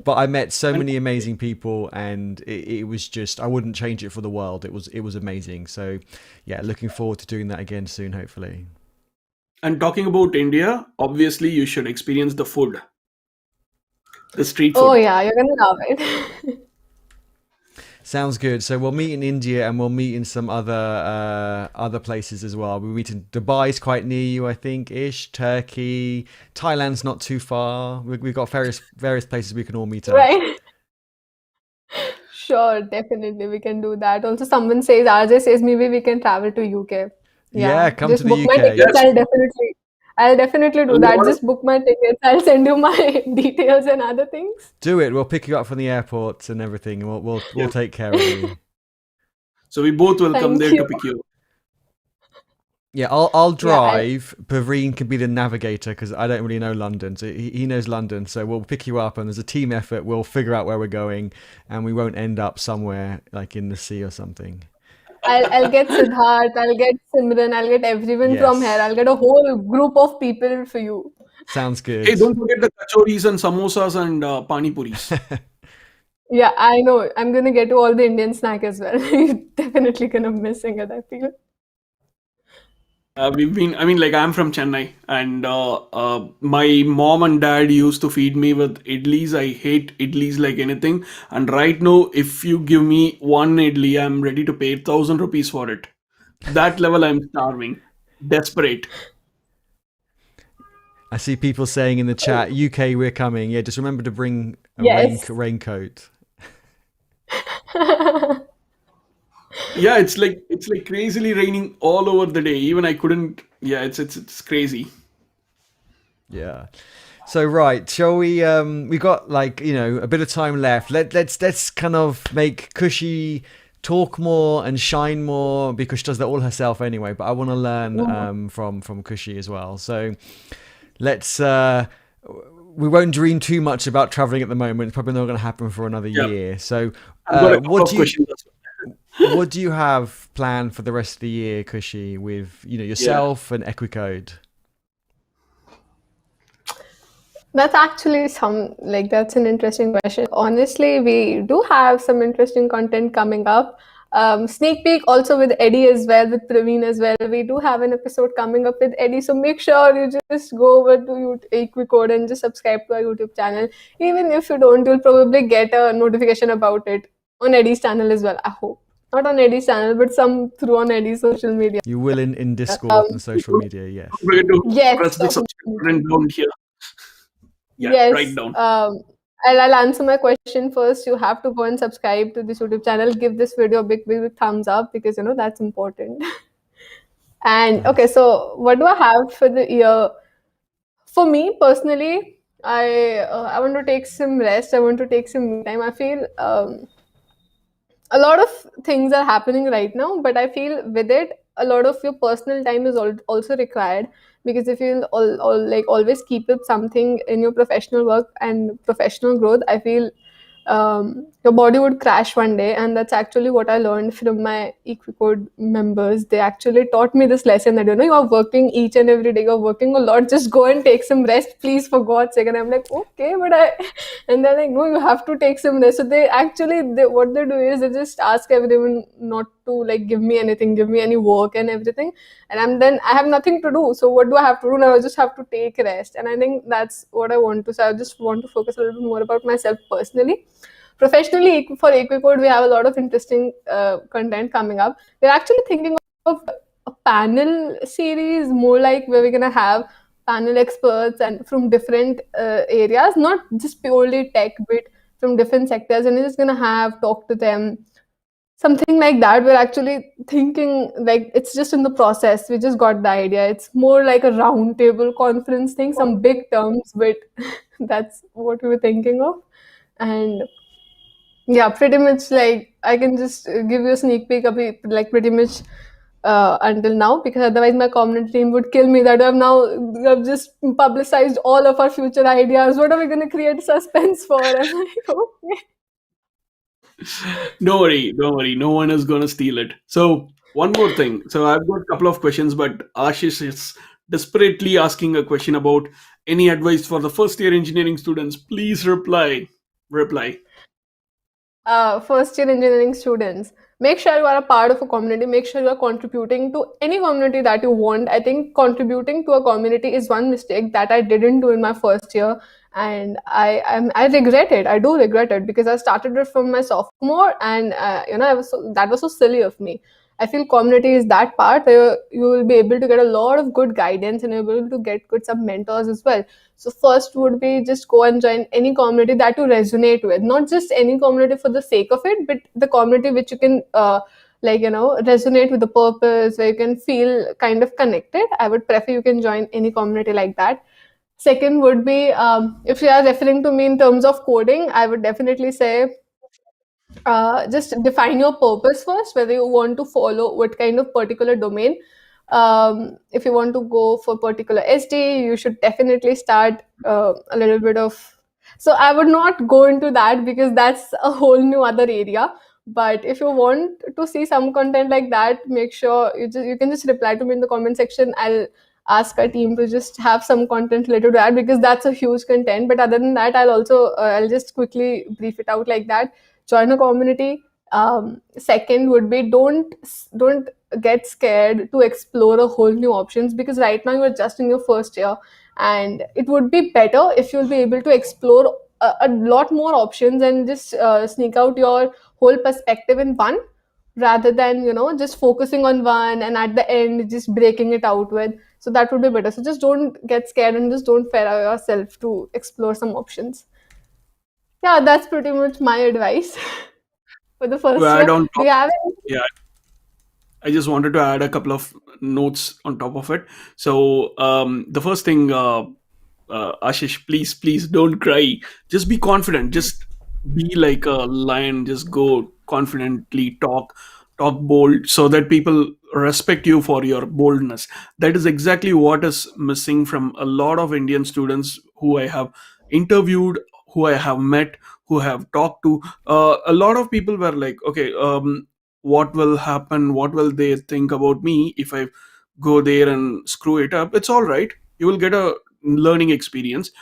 But I met so And many amazing people, and it was just, I wouldn't change it for the world. It was amazing. So yeah, looking forward to doing that again soon, hopefully. and talking about India, obviously you should experience the food, the street Oh, food. yeah, you're going to love it. Sounds good. So we'll meet in India, and we'll meet in some other places as well. We meet in Dubai's quite near you, I think, ish. Turkey, Thailand's not too far. We've got various places we can all meet up. Right. Sure, definitely we can do that. Also, someone says, RJ says maybe we can travel to UK. Yeah, Yeah, come to just the book my UK. tickets. Yes, I'll definitely a do that. lot of Just book my tickets. I'll send you my details and other things. Do it. We'll pick you up from the airport and everything, and we'll yeah. take care of you. So we both will come Thank there you. to pick you up. Yeah, I'll Yeah, I drive. Paveen can be the navigator because I don't really know London. So he knows London. So we'll pick you up, and as a team effort, we'll figure out where we're going, and we won't end up somewhere like in the sea or something. I'll get Siddharth, I'll get Simran, I'll get everyone from here. Yes, I'll get a whole group of people for you. sounds Hey, good. don't forget the kachoris and samosas and pani puris. Yeah, I know. I'm gonna get you all the Indian snack as well. You're definitely gonna missing it, I feel. I mean, like, I'm from Chennai, and my mom and dad used to feed me with idlis. I hate idlis like anything. And right now, if you give me one idli, I'm ready to pay 1,000 rupees for it. That level, I'm starving, desperate. I see people saying in the chat, UK, we're coming. Yeah, just remember to bring a Yes. raincoat. Yeah, it's like crazily raining all over the day. Even I couldn't. Yeah, it's crazy. Yeah. So right, shall we? We got like a bit of time left. Let's kind of make Khushi talk more and shine more because she does that all herself anyway. But I want to learn from Khushi as well. So let's. We won't dream too much about traveling at the moment. It's probably not going to happen for another Yeah, year. So, I've got a couple what of do you questions as what do you have planned for the rest of the year, Khushi, with well. Yeah. yourself and EquiCode? That's actually that's an interesting question. Honestly, we do have some interesting content coming up. Sneak peek also with Eddie as well, with Praveen as well. We do have an episode coming up with Eddie, so make sure you just go over to EquiCode and just subscribe to our YouTube channel. Even if you don't, you'll probably get a notification about it on Eddie's channel as well. I hope not on Eddie's channel, but some through on Eddie's social media. You will in Discord and Um, social media, yes. Don't forget to yes, press the subscribe button down here. Yeah, right yes. down. I'll answer my question first. You have to go and subscribe to this YouTube channel. Give this video a big thumbs up because that's important. And okay, Nice. so what do I have for the year? For me personally, I want to take some rest. I want to take some me time. I feel a lot of things are happening right now, but I feel with it a lot of your personal time is also required, because if you like always keep up something in your professional work and professional growth, I feel your body would crash one day. And that's actually what I learned from my EquiCode members. They actually taught me this lesson that you are working each and every day, you're working a lot, just go and take some rest, please, for God's sake. And I'm like, okay, but I and they're like, no, you have to take some rest. So what they do is they just ask everyone not to like give me anything, give me any work and everything. And I have nothing to do. So what do I have to do now? I just have to take rest. And I think that's what I want to. So I just want to focus a little bit more about myself personally. Professionally, for EquiCode, we have a lot of interesting content coming up. We're actually thinking of a panel series, more like where we're gonna have panel experts and from different areas, not just purely tech, but from different sectors, and we're just gonna have talk to them, something like that. We're actually thinking like it's just in the process. We just got the idea. It's more like a roundtable conference thing, some big terms, but that's what we were thinking of. And yeah, pretty much like I can just give you a sneak peek of it, like pretty much until now, because otherwise my community team would kill me that I've just publicized all of our future ideas. What are we going to create suspense for? I'm like, okay. Don't worry, don't worry. No one is gonna steal it. So one more thing. So I've got a couple of questions, but Ashish is desperately asking a question about any advice for the first year engineering students. Please reply. Reply. First year engineering students, make sure you are a part of a community, make sure you are contributing to any community that you want. I think contributing to a community is one mistake that I didn't do in my first year, and I regret it. I do regret it because I started it from my sophomore, and that was so silly of me. I feel community is that part where you will be able to get a lot of good guidance and you're able to get good some mentors as well. So first would be just go and join any community that you resonate with, not just any community for the sake of it, but the community which you can resonate with the purpose, where you can feel kind of connected. I would prefer you can join any community like that. Second would be, if you are referring to me in terms of coding, I would definitely say just define your purpose first, whether you want to follow what kind of particular domain. If you want to go for particular SD, you should definitely start a little bit of. So I would not go into that because that's a whole new other area. But if you want to see some content like that, make sure you can just reply to me in the comment section. I'll ask our team to just have some content related to that, because that's a huge content. But other than that, I'll just quickly brief it out like that. Join a community. Second would be, don't get scared to explore a whole new options, because right now you're just in your first year, and it would be better if you'll be able to explore a lot more options and just sneak out your whole perspective in one, rather than just focusing on one and at the end just breaking it out with. So that would be better. So just don't get scared and just don't fear yourself to explore some options. Yeah, that's pretty much my advice for the To first add year. on Do top, you have any? yeah, I just wanted to add a couple of notes on top of it. So the first thing, Ashish, please don't cry. Just be confident. Just be like a lion. Just go confidently, talk bold, so that people respect you for your boldness. That is exactly what is missing from a lot of Indian students who I have interviewed, who I have met, who have talked to. A lot of people were like, okay, what will happen, what will they think about me if I go there and screw it up? It's all right, you will get a learning experience.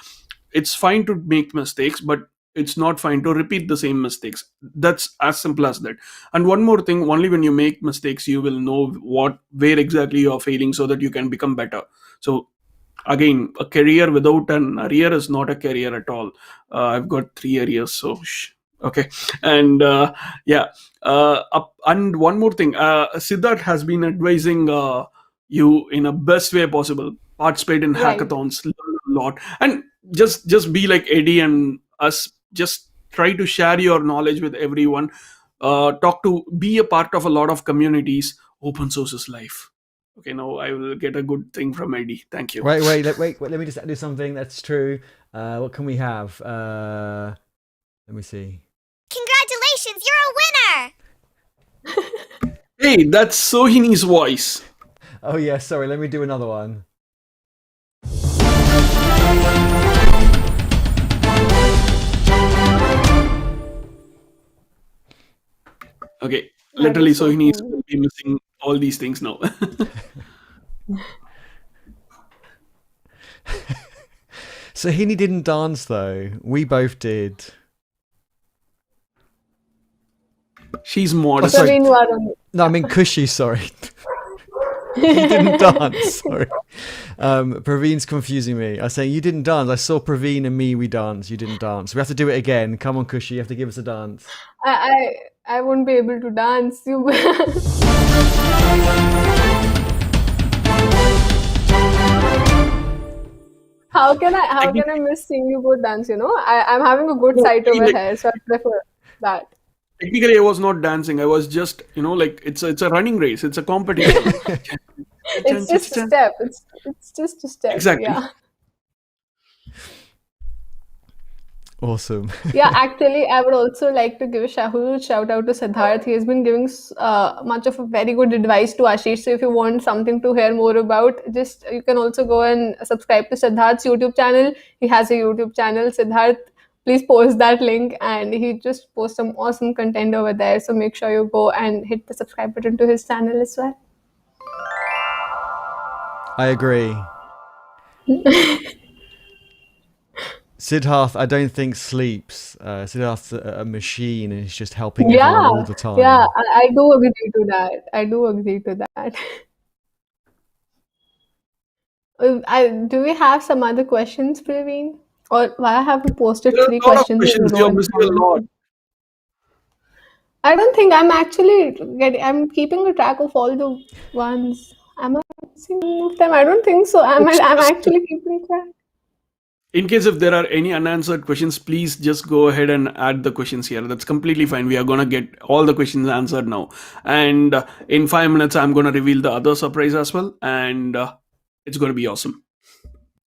It's fine to make mistakes, but it's not fine to repeat the same mistakes. That's as simple as that. And one more thing, only when you make mistakes you will know what where exactly you are failing, so that you can become better. So again, a career without an arrear is not a career at all. I've got 3 arrears, so okay. And yeah, and one more thing, Siddharth has been advising you in a best way possible. Participate in Right. hackathons, learn a lot, and just be like Eddie and us. Just try to share your knowledge with everyone. Talk to, be a part of a lot of communities. Open source is life. Okay, now I will get a good thing from Eddie. Thank you. Wait. Let me just do something. That's true. What can we have? Let me see. Congratulations, you're a winner! Hey, that's Sohini's voice. Oh yeah, sorry. Let me do another one. Okay, That literally is so Sohini is cool. going to be missing all these things now. Sahini didn't dance though. We both did. She's Oh, sorry. modest. Praveen, you are on. No, I mean Kushi. Sorry. He didn't dance. Sorry. Praveen's confusing me. I was saying you didn't dance. I saw Praveen and me. We danced. You didn't dance. We have to do it again. Come on, Kushi. You have to give us a dance. I won't be able to dance. You. How can I Technically, miss seeing you both dance? I'm having a good no, sight I mean, over like, here, so I prefer that. technically, I was not dancing. I was just, like it's a running race. It's a competition. It's just a step. It's just a step. Exactly. Yeah. Awesome. Yeah, actually, I would also like to give a huge shout out to Siddharth. He has been giving much of a very good advice to Ashish. So if you want something to hear more about, just you can also go and subscribe to Siddharth's YouTube channel. He has a YouTube channel, Siddharth. Please post that link, and he just posts some awesome content over there. So make sure you go and hit the subscribe button to his channel as well. I agree. Siddharth, I don't think sleeps. Siddharth's a machine and he's just helping everyone Yeah, all the yeah, time. I do agree to that. I do agree to that. Do we have some other questions, Praveen? Or why have we posted There are three a lot of questions in a questions. row You're and missing a lot. commented? I don't think I'm actually I'm keeping a track of all the ones. Am I missing any of them? I don't think so. I'm Just actually keeping track. in case if there are any unanswered questions, please just go ahead and add the questions here. That's completely fine. We are gonna get all the questions answered now, and in 5 minutes, I'm gonna reveal the other surprise as well, and it's gonna be awesome.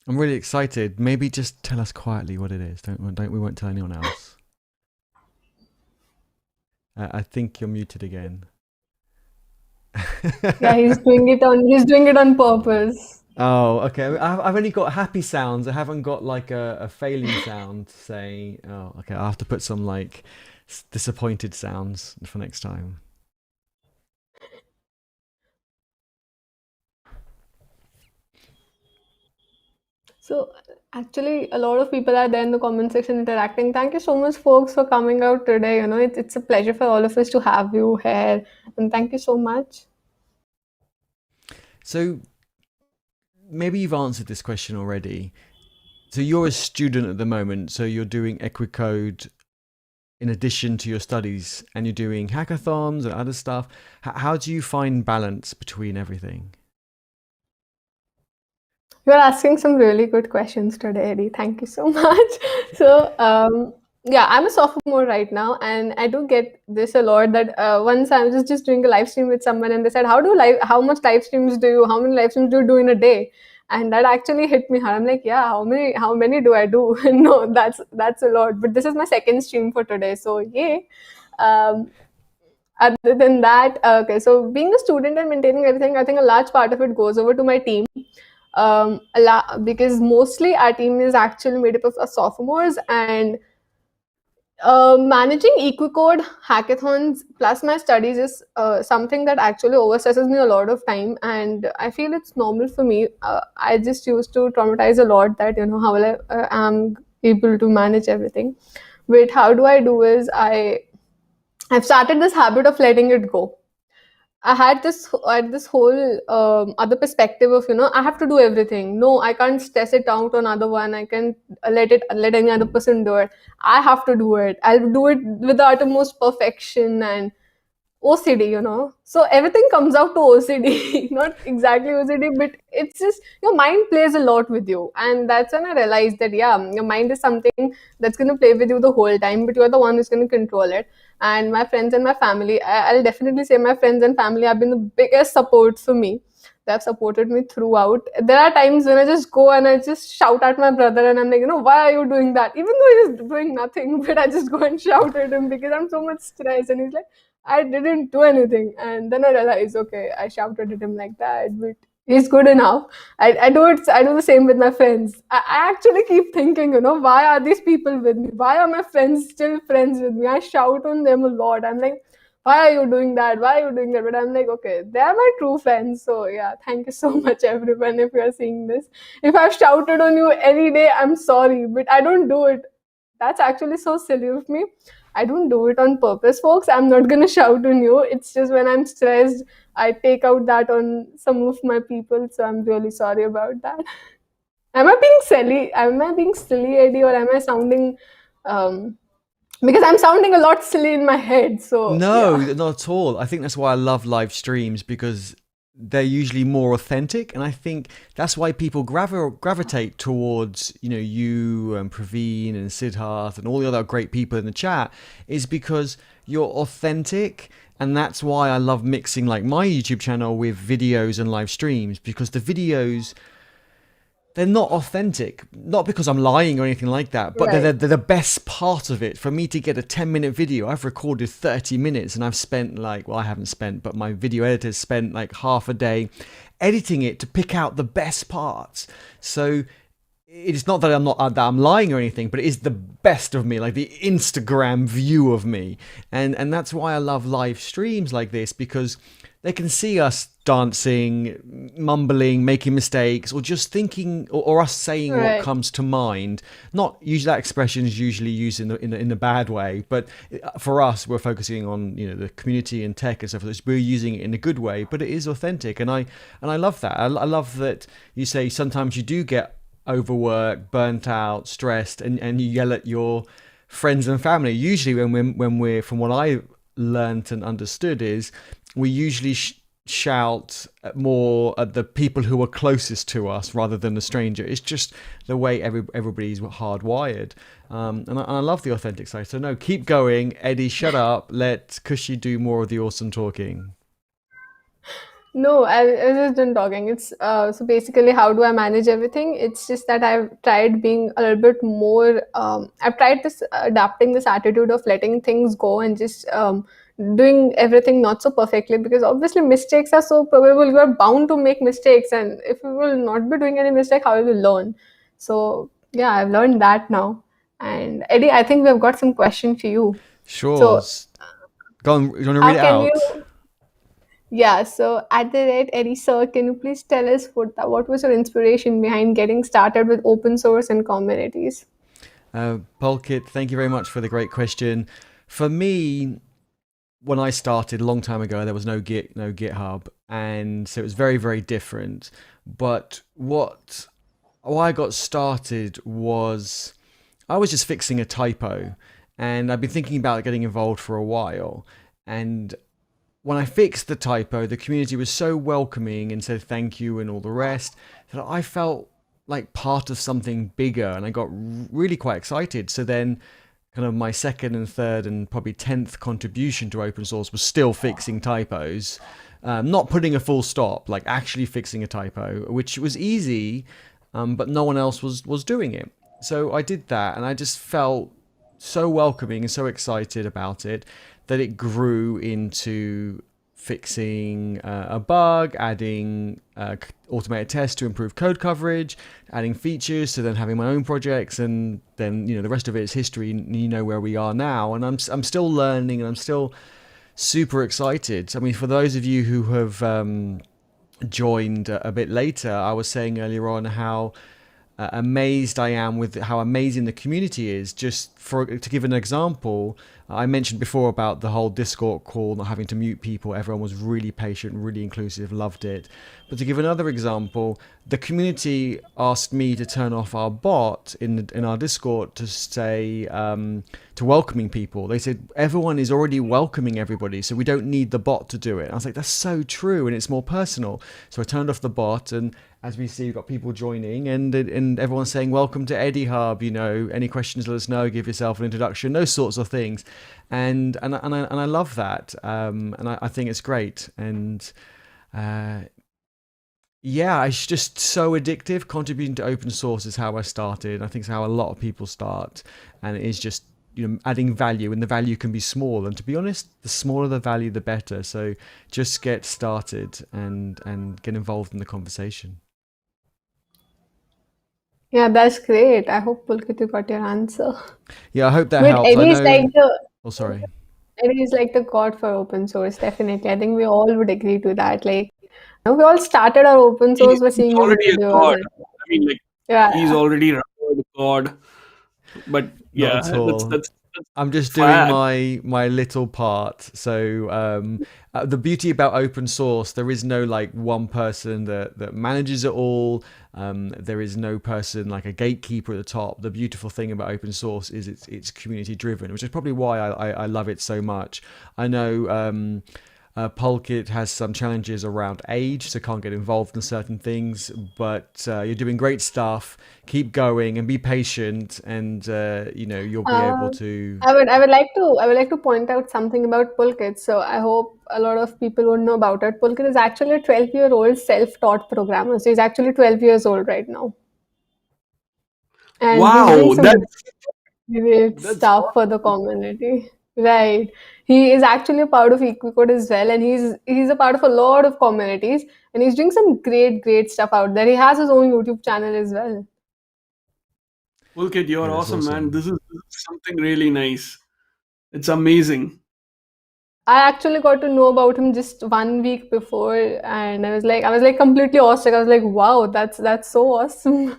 I'm really excited. Maybe just tell us quietly what it is. Don't we won't tell anyone else. I think you're muted again. Yeah, he's doing it on purpose. Oh, okay. I've only got happy sounds. I haven't got like a failing sound saying, oh, okay. I'll have to put some like disappointed sounds for next time. So actually, a lot of people are there in the comment section interacting. Thank you so much, folks, for coming out today. It's a pleasure for all of us to have you here, and thank you so much. So maybe you've answered this question already. So you're a student at the moment. So you're doing EquiCode in addition to your studies, and you're doing hackathons and other stuff. How do you find balance between everything? You're asking some really good questions today, Eddie. Thank you so much. So, yeah, I'm a sophomore right now, and I do get this a lot. That once I was just doing a live stream with someone, and they said, how much live streams do you, how many live streams do you do in a day?" And that actually hit me hard. I'm like, "Yeah, how many do I do?" No, that's a lot. But this is my second stream for today, so yay. Um, Other than that, okay, so being a student and maintaining everything, I think a large part of it goes over to my team, because mostly our team is actually made up of sophomores, and managing EquiCode hackathons plus my studies is something that actually overstresses me a lot of time, and I feel it's normal for me. I just used to traumatize a lot that how will I am able to manage everything. But how do I do is I've started this habit of letting it go. I had this whole other perspective of I have to do everything. No, I can't stress it out on other one. I can let any other person do it. I have to do it. I'll do it with the uttermost perfection and OCD. So everything comes out to OCD, not exactly OCD, but it's just your mind plays a lot with you, and that's when I realized that your mind is something that's gonna play with you the whole time, but you're the one who's gonna control it. And my friends and my family, I'll definitely say my friends and family have been the biggest support for me. They have supported me throughout. There are times when I just go and I just shout at my brother, and I'm like, why are you doing that? Even though he's doing nothing, but I just go and shout at him because I'm so much stressed. And he's like, I didn't do anything. And then I realized, okay, I shouted at him like that, but he's good enough. I do it. I do the same with my friends. I actually keep thinking, why are these people with me? Why are my friends still friends with me? I shout on them a lot. I'm like, why are you doing that? Why are you doing that? But I'm like, okay, they're my true friends. So yeah, thank you so much, everyone, if you're seeing this. If I've shouted on you any day, I'm sorry, but I don't do it. That's actually so silly of me. I don't do it on purpose, folks. I'm not gonna shout on you. It's just when I'm stressed, I take out that on some of my people. So I'm really sorry about that. Am I being silly? Am I being silly, Eddie, or am I sounding? Um, because I'm sounding a lot silly in my head. So No, yeah. not at all. I think that's why I love live streams, because they're usually more authentic, and I think that's why people gravitate towards you and Praveen and Siddharth and all the other great people in the chat, is because you're authentic. And that's why I love mixing like my YouTube channel with videos and live streams, because the videos, they're not authentic, not because I'm lying or anything like that, but Right. they're the best part of it. For me to get a 10-minute video, I've recorded 30 minutes, and I've spent I haven't spent, but my video editor's spent like half a day editing it to pick out the best parts. So it's not that I'm lying or anything, but it is the best of me, like the Instagram view of me. And that's why I love live streams like this, because they can see us dancing, mumbling, making mistakes, or just thinking, or us saying what Right. comes to mind. Not usually that expression is usually used in the bad way, but for us, we're focusing on the community and tech and stuff. We're using it in a good way, but it is authentic, and I love that. I love that you say sometimes you do get overworked, burnt out, stressed, and you yell at your friends and family. Usually, when we're from what I learned and understood, is we usually shout more at the people who are closest to us rather than a stranger. It's just the way everybody's hardwired. And I love the authentic side. So no, keep going, Eddie. Shut up. Let Khushi do more of the awesome talking. No, I just done talking. It's so basically, how do I manage everything? It's just that I've tried being a little bit more. I've tried this adapting this attitude of letting things go and just doing everything not so perfectly, because obviously mistakes are so probable. You are bound to make mistakes, and if you will not be doing any mistake, how will you learn? So yeah, I've learned that now. And Eddie, I think we've got some question for you. Sure. So Go on. You want to read how it can out? you? Yeah, so at the rate, Eddie sir, can you please tell us what was your inspiration behind getting started with open source and communities? Polkit, thank you very much for the great question. For me, when I started a long time ago, there was no GitHub, and so it was very, very different. But why I got started was I was just fixing a typo, and I've been thinking about getting involved for a while. And when I fixed the typo, the community was so welcoming and said thank you and all the rest that I felt like part of something bigger, and I got really quite excited. So then kind of my second and third and probably 10th contribution to open source was still fixing typos, not putting a full stop, like actually fixing a typo, which was easy, but no one else was doing it. So I did that, and I just felt so welcoming and so excited about it that it grew into fixing a bug, adding automated tests to improve code coverage, adding features, to then having my own projects, and then the rest of it is history. You know where we are now, and I'm still learning, and I'm still super excited. I mean, for those of you who have joined a bit later, I was saying earlier on how amazed I am with how amazing the community is. Just to give an example, I mentioned before about the whole Discord call, not having to mute people. Everyone was really patient, really inclusive, loved it. But to give another example, the community asked me to turn off our bot in our Discord to say to welcoming people. They said everyone is already welcoming everybody, so we don't need the bot to do it. I was like, that's so true, and it's more personal. So I turned off the bot, and as we see, we've got people joining, and everyone's saying, welcome to Eddie Hub, any questions, let us know, give yourself an introduction, those sorts of things. And I love that. And I think it's great. And yeah, it's just so addictive. Contributing to open source is how I started. I think it's how a lot of people start. And it is just, adding value, and the value can be small. And to be honest, the smaller the value, the better. So just get started and get involved in the conversation. Yeah, that's great. I hope Pulkit you got your answer. Yeah, I hope that But helps. Eddie is like the Oh, sorry. Eddie is like the god for open source. Definitely, I think we all would agree to that. Like, we all started our open source by He's seeing his already a videos. god. And, I mean, like he's yeah, already a god. But Not yeah, at all. that's I'm just doing fab. my little part. So the beauty about open source, there is no like one person that manages it all. There is no person like a gatekeeper at the top. The beautiful thing about open source is it's community driven, which is probably why I love it so much. I know Polkit has some challenges around age, so can't get involved in certain things. But you're doing great stuff. Keep going and be patient, and you'll be able uh, to. I would like to point out something about Pulkit. So I hope a lot of people would know about it. Pulkit is actually a 12-year-old self-taught programmer. So he's actually 12 years old right now, and he's doing Wow, some great that's stuff for the community. Right. He is actually a part of EquiCode as well, and he's a part of a lot of communities, and he's doing some great stuff out there. He has his own YouTube channel as well. Pulkit, you're Yeah, that's awesome, man. awesome. This is something really nice. It's amazing. I actually got to know about him just 1 week before, and I was like completely awestruck. I was like, wow, that's so awesome.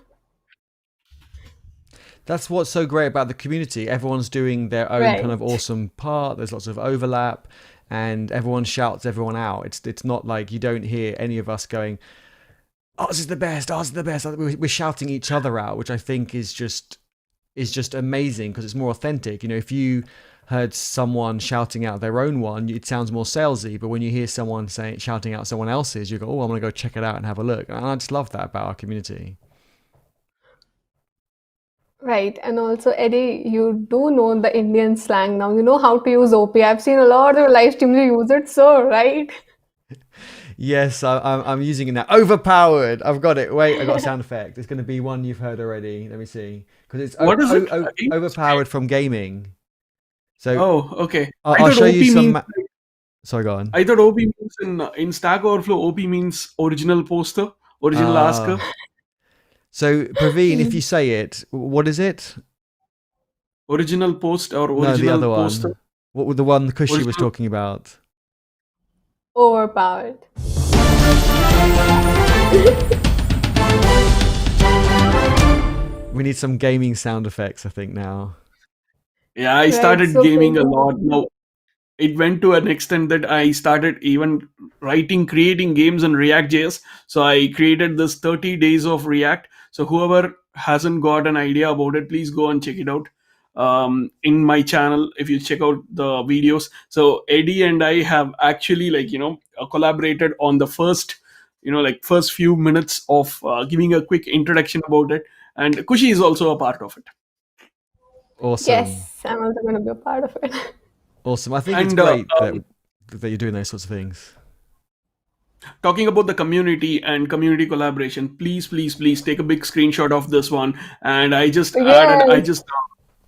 That's what's so great about the community. Everyone's doing their own kind of Right. awesome part. There's lots of overlap, and everyone shouts everyone out. It's not like you don't hear any of us going, ours is the best, ours is the best. We're shouting each other out, which I think is just amazing because it's more authentic. If you heard someone shouting out their own one, it sounds more salesy. But when you hear someone shouting out someone else's, you go, oh, I'm gonna go check it out and have a look. And I just love that about our community. Right. And also, Eddie, you do know the Indian slang now. You know how to use OP. I've seen a lot of your live streams you use it, so right? Yes, I'm using it now. Overpowered. I've got it. Wait, I got a sound effect. It's going to be one you've heard already. Let me see, because it's What is it again? overpowered from gaming. So Oh, okay. I'll show you some. Means Sorry, go on. I thought OP means in Stack Overflow. OP means original poster, original asker. So Praveen, if you say it, what is it? Original post or No, the original other poster. one. What was the one Khushi was Original. talking about? Overpowered. We need some gaming sound effects, I think, now. Yeah, I Right. started So gaming a lot. Now it went to an extent that I started even creating games in React.js. So I created this 30 days of React. So whoever hasn't got an idea about it, please go and check it out. In my channel, if you check out the videos. So Eddie and I have actually collaborated on the first like first few minutes of giving a quick introduction about it. And Kushi is also a part of it. Awesome. Yes, I'm also going to be a part of it. Awesome. I think it's And great that you're doing those sorts of things. talking about the community and community collaboration, please take a big screenshot of this one. And I Yes. just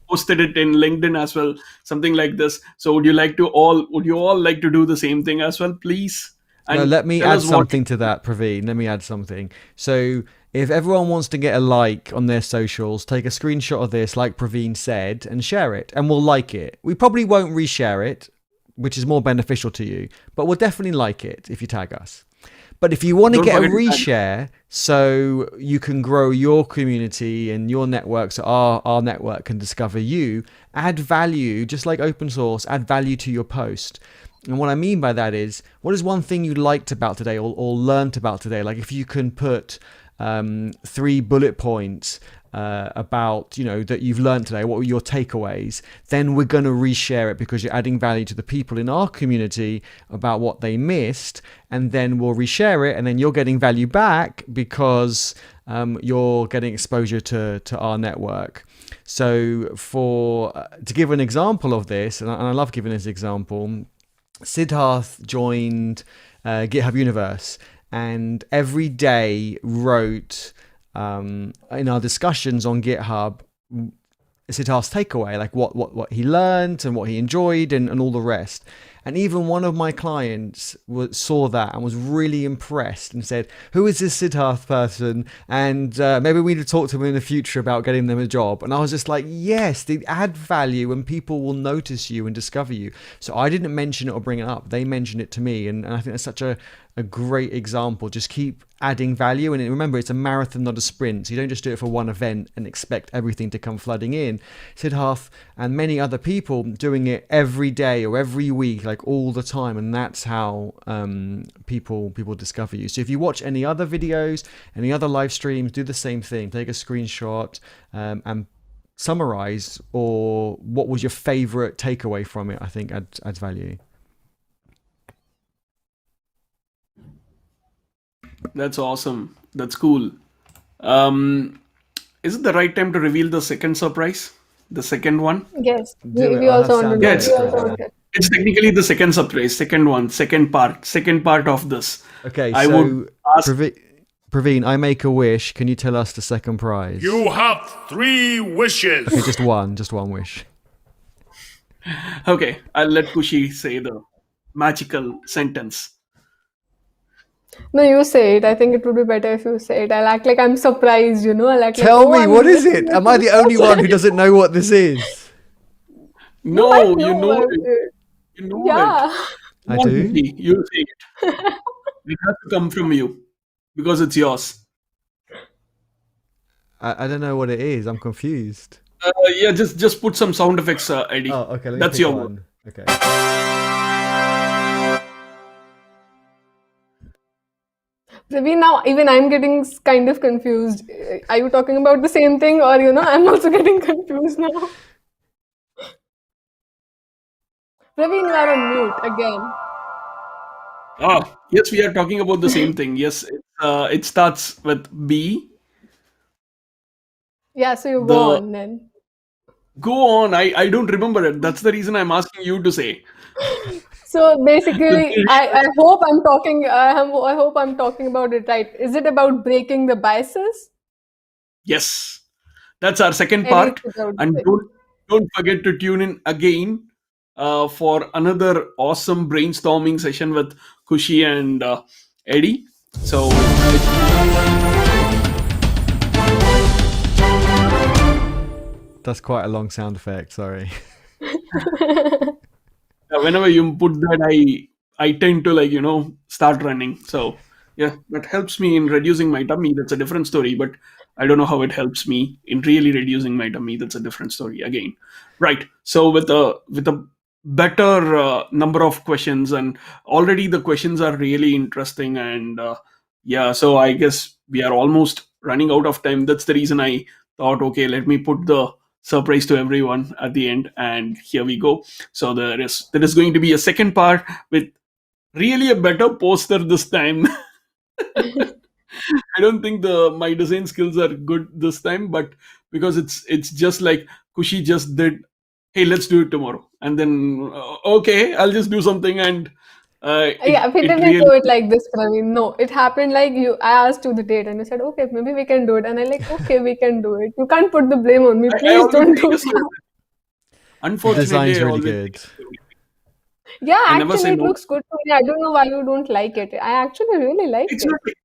posted it in LinkedIn as well, something like this. So would you all like to do the same thing as well, please? No, And let me tell add us what. something to that, Praveen. Let me add something. So, if everyone wants to get a like on their socials, take a screenshot of this, like Praveen said, and share it, and we'll like it. We probably won't reshare it, which is more beneficial to you, but we'll definitely like it if you tag us. But if you want to Don't get a forget to tag. reshare so you can grow your community and your network, so our network can discover you, add value, just like open source, add value to your post. And what I mean by that is, what is one thing you liked about today or learned about today? Like if you can put 3 bullet points about that you've learned today, what were your takeaways, then we're going to reshare it because you're adding value to the people in our community about what they missed, and then we'll reshare it, and then you're getting value back because you're getting exposure to our network. So to give an example of this, and I love giving this example, Siddharth joined GitHub Universe and every day wrote in our discussions on GitHub Siddharth's takeaway, like what he learned and what he enjoyed and all the rest. And even one of my clients saw that and was really impressed and said, who is this Siddharth person? And maybe we need to talk to him in the future about getting them a job. And I was just like, yes, they add value and people will notice you and discover you. So I didn't mention it or bring it up. They mentioned it to me. And I think that's such a great example. Just keep adding value. And remember, it's a marathon, not a sprint. So you don't just do it for one event and expect everything to come flooding in. Siddharth and many other people doing it every day or every week, like all the time. And that's how people discover you. So if you watch any other videos, any other live streams, do the same thing. Take a screenshot and summarize, or what was your favorite takeaway from it, I think adds value. That's awesome. That's cool. Is it the right time to reveal the second surprise? The second one? Yes, Do it. we I'll have also want to sound know. Yes. We also want to. It's technically the second surprise, second one, second part of this. Okay, I so would ask. Praveen, I make a wish. Can you tell us the second prize? You have 3 wishes. Okay, just one wish. Okay, I'll let Kushi say the magical sentence. No, you say it. I think it would be better if you say it. I'll act like I'm surprised, I'll act Tell like, me, I'm what is listening it? to Am I the this. only one who doesn't know what this is? No, I you know about it. it. You know Yeah. it. I Come on, do? Kushi, you say it. It has to come from you because it's yours. I don't know what it is. I'm confused. Yeah, just put some sound effects, Eddie. Oh, okay. Let me That's pick your one. word. Okay. Praveen, now even I'm getting kind of confused. Are you talking about the same thing, or I'm also getting confused now? Praveen, you are on mute again. Yes, we are talking about the same thing. Yes, it starts with B. Yeah, so you go The on then. Go on. I don't remember it. That's the reason I'm asking you to say. So basically, The- I hope I'm talking. I hope I'm talking about it right. Is it about breaking the biases? Yes, that's our second Eddie, part. it's about And don't forget to tune in again for another awesome brainstorming session with Kushi and Eddie. So That's quite a long sound effect. Sorry. whenever you put that, I tend to start running. So yeah, that helps me in reducing my tummy. That's a different story. But I don't know how it helps me in really reducing my tummy. That's a different story again. Right. So with a better number of questions, and already the questions are really interesting, and yeah, so I guess we are almost running out of time. That's the reason I thought, okay, let me put the surprise to everyone at the end, and here we go. So there is going to be a second part with really a better poster this time. I don't think the my design skills are good this time, but because it's just like Kushi just did. Hey, let's do it tomorrow, and then okay, I'll just do something, and Yeah, we it didn't really do it like this, Praveen. No, it happened like you. I asked you the date, and you said, "Okay, maybe we can do it." And I like, "Okay, we can do it." You can't put the blame on me. I Please always don't do take a step. that. The Unfortunately, design's I really always good. take a step. Yeah, I never actually, say it no. looks good to me. I don't know why you don't like it. I actually really liked It's not it.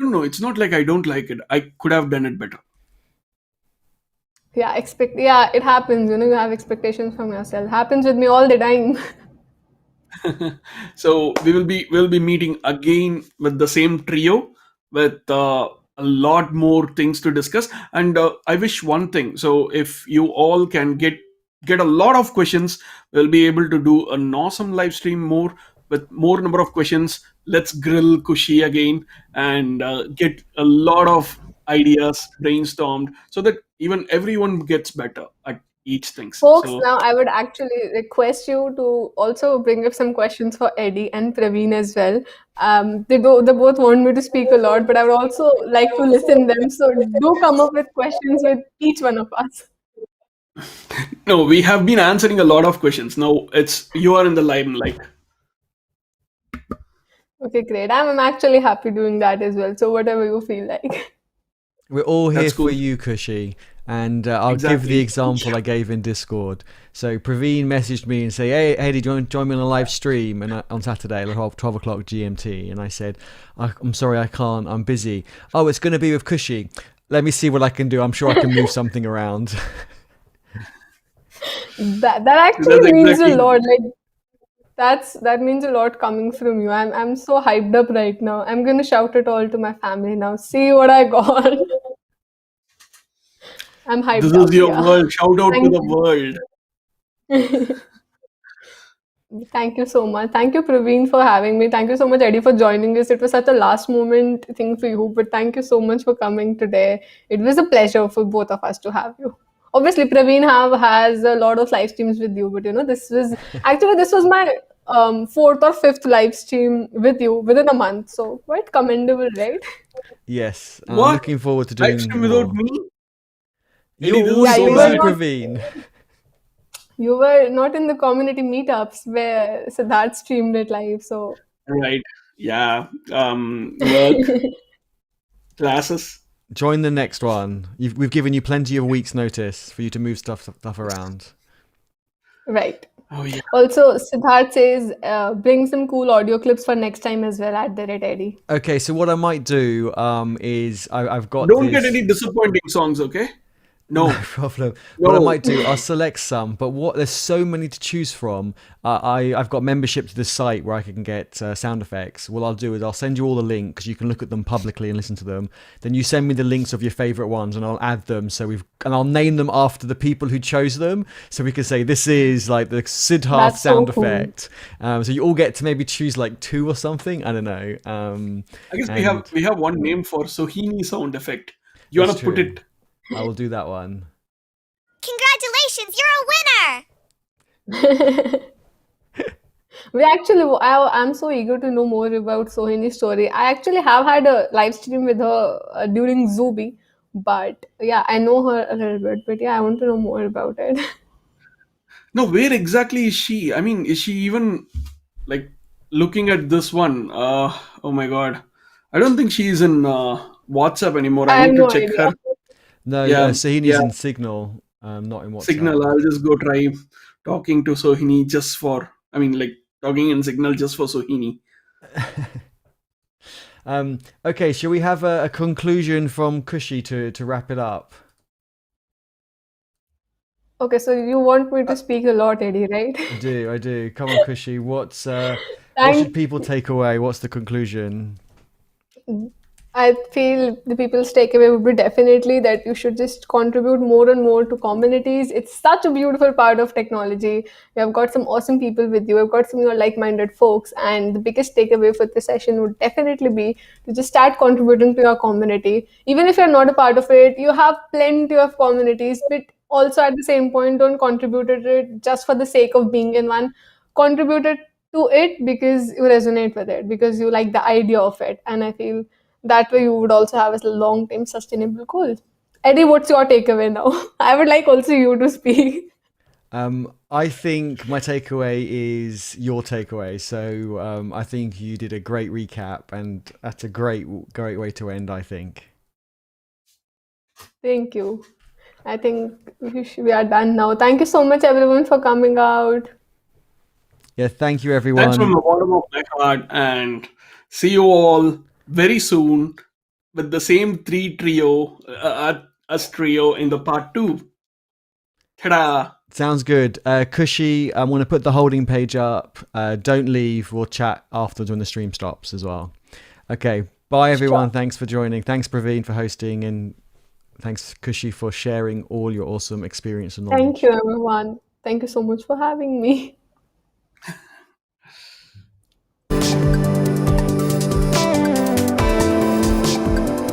like no, it's not like I don't like it. I could have done it better. Yeah, expect. Yeah, it happens. You have expectations from yourself. Happens with me all the time. So we'll be meeting again with the same trio with a lot more things to discuss. And I wish one thing. So if you all can get a lot of questions, we'll be able to do an awesome live stream more with more number of questions. Let's grill Kushi again and get a lot of ideas brainstormed so that even everyone gets better at each things. Folks, So now I would actually request you to also bring up some questions for Eddie and Praveen as well. They both want me to speak a lot, but I would also like to listen them. So do come up with questions with each one of us. no, we have been answering a lot of questions. Now it's you are in the limelight. Okay, great. I'm actually happy doing that as well. So whatever you feel like. We're all here That's for cool. you, Kushi. And I'll give the Exactly. example I gave in Discord. So Praveen messaged me and say, "Hey, Eddie, do you want to join me on a live stream and on Saturday at 12 o'clock GMT?" And I said, "I'm sorry, I can't. I'm busy." "Oh, it's going to be with Kushi. Let me see what I can do. I'm sure I can move something around." That That's actually means a exactly. lot. Like that means a lot coming from you. I'm so hyped up right now. I'm gonna shout it all to my family now. See what I got. I'm This hyped is up. your Yeah. world. Shout out to Thank the world. you. Thank you so much. Thank you, Praveen, for having me. Thank you so much, Eddie, for joining us. It was such a last moment thing for you, but thank you so much for coming today. It was a pleasure for both of us to have you. Obviously, Praveen has a lot of live streams with you, but this was my fourth or fifth live stream with you within a month. So quite commendable, right? Yes, and I'm What? looking forward to Live doing stream without more. me? You're Eddie, this is Yeah, always so you were busy, bad. not Praveen. in the community meetups where Siddharth streamed it live. So Right. Yeah. Work, classes. Join the next one. We've given you plenty of weeks' notice for you to move stuff around. right. Oh yeah. Also, Siddharth says, bring some cool audio clips for next time as well at the rate Eddie. Okay, so what I might do is I've got Don't get this. any disappointing songs, okay? No No. problem. What I No. might do, I'll select some, but there's so many to choose from. I've got membership to the site where I can get sound effects. What I'll do is I'll send you all the links. You can look at them publicly and listen to them. Then you send me the links of your favorite ones, and I'll add them. And I'll name them after the people who chose them, so we can say this is like the Siddharth That's so sound cool. effect. So you all get to maybe choose like two or something. I don't know. I guess we have And we have one name for Sohini sound effect. You that's wanna put true. it? I will do that one. Congratulations, you're a winner! I'm so eager to know more about Sohini's story. I actually have had a live stream with her during Zubi, but yeah, I know her a little bit. But yeah, I want to know more about it. No, where exactly is she? I mean, is she even like looking at this one? Oh my god. I don't think she's in WhatsApp anymore. I I have need to no check idea. her. No, Yeah, Sahini's yeah. in Signal, not in WhatsApp. Signal. I'll just go try talking to Sohini just for. I mean, like talking in Signal just for Sohini. Okay, shall we have a conclusion from Kushi to wrap it up? Okay, so you want me to speak a lot, Eddie, right? I do, I do. Come on, Kushi. What should Thank people take away? What's the conclusion? I feel the people's takeaway would be definitely that you should just contribute more and more to communities. It's such a beautiful part of technology. You have got some awesome people with you. You've got some like-minded folks, and the biggest takeaway for this session would definitely be to just start contributing to your community. Even if you're not a part of it, you have plenty of communities, but also at the same point, don't contribute to it just for the sake of being in one. Contribute it to it because you resonate with it, because you like the idea of it, and I feel That way you would also have a long-term sustainable goal. Eddie, what's your takeaway now? I would like also you to speak. I think my takeaway is your takeaway. So I think you did a great recap, and that's a great way to end, I think. Thank you. I think we are done now. Thank you so much, everyone, for coming out. Yeah, thank you, Thanks from everyone. the bottom of my heart, and see you all very soon with the same us trio in the part two. Ta-da! Sounds good. Khushi, I'm going to put the holding page up. Don't leave. We'll chat afterwards when the stream stops as well. Okay. Bye, everyone. Sure. Thanks for joining. Thanks, Praveen, for hosting. And thanks, Khushi, for sharing all your awesome experience and knowledge. Thank you, everyone. Thank you so much for having me.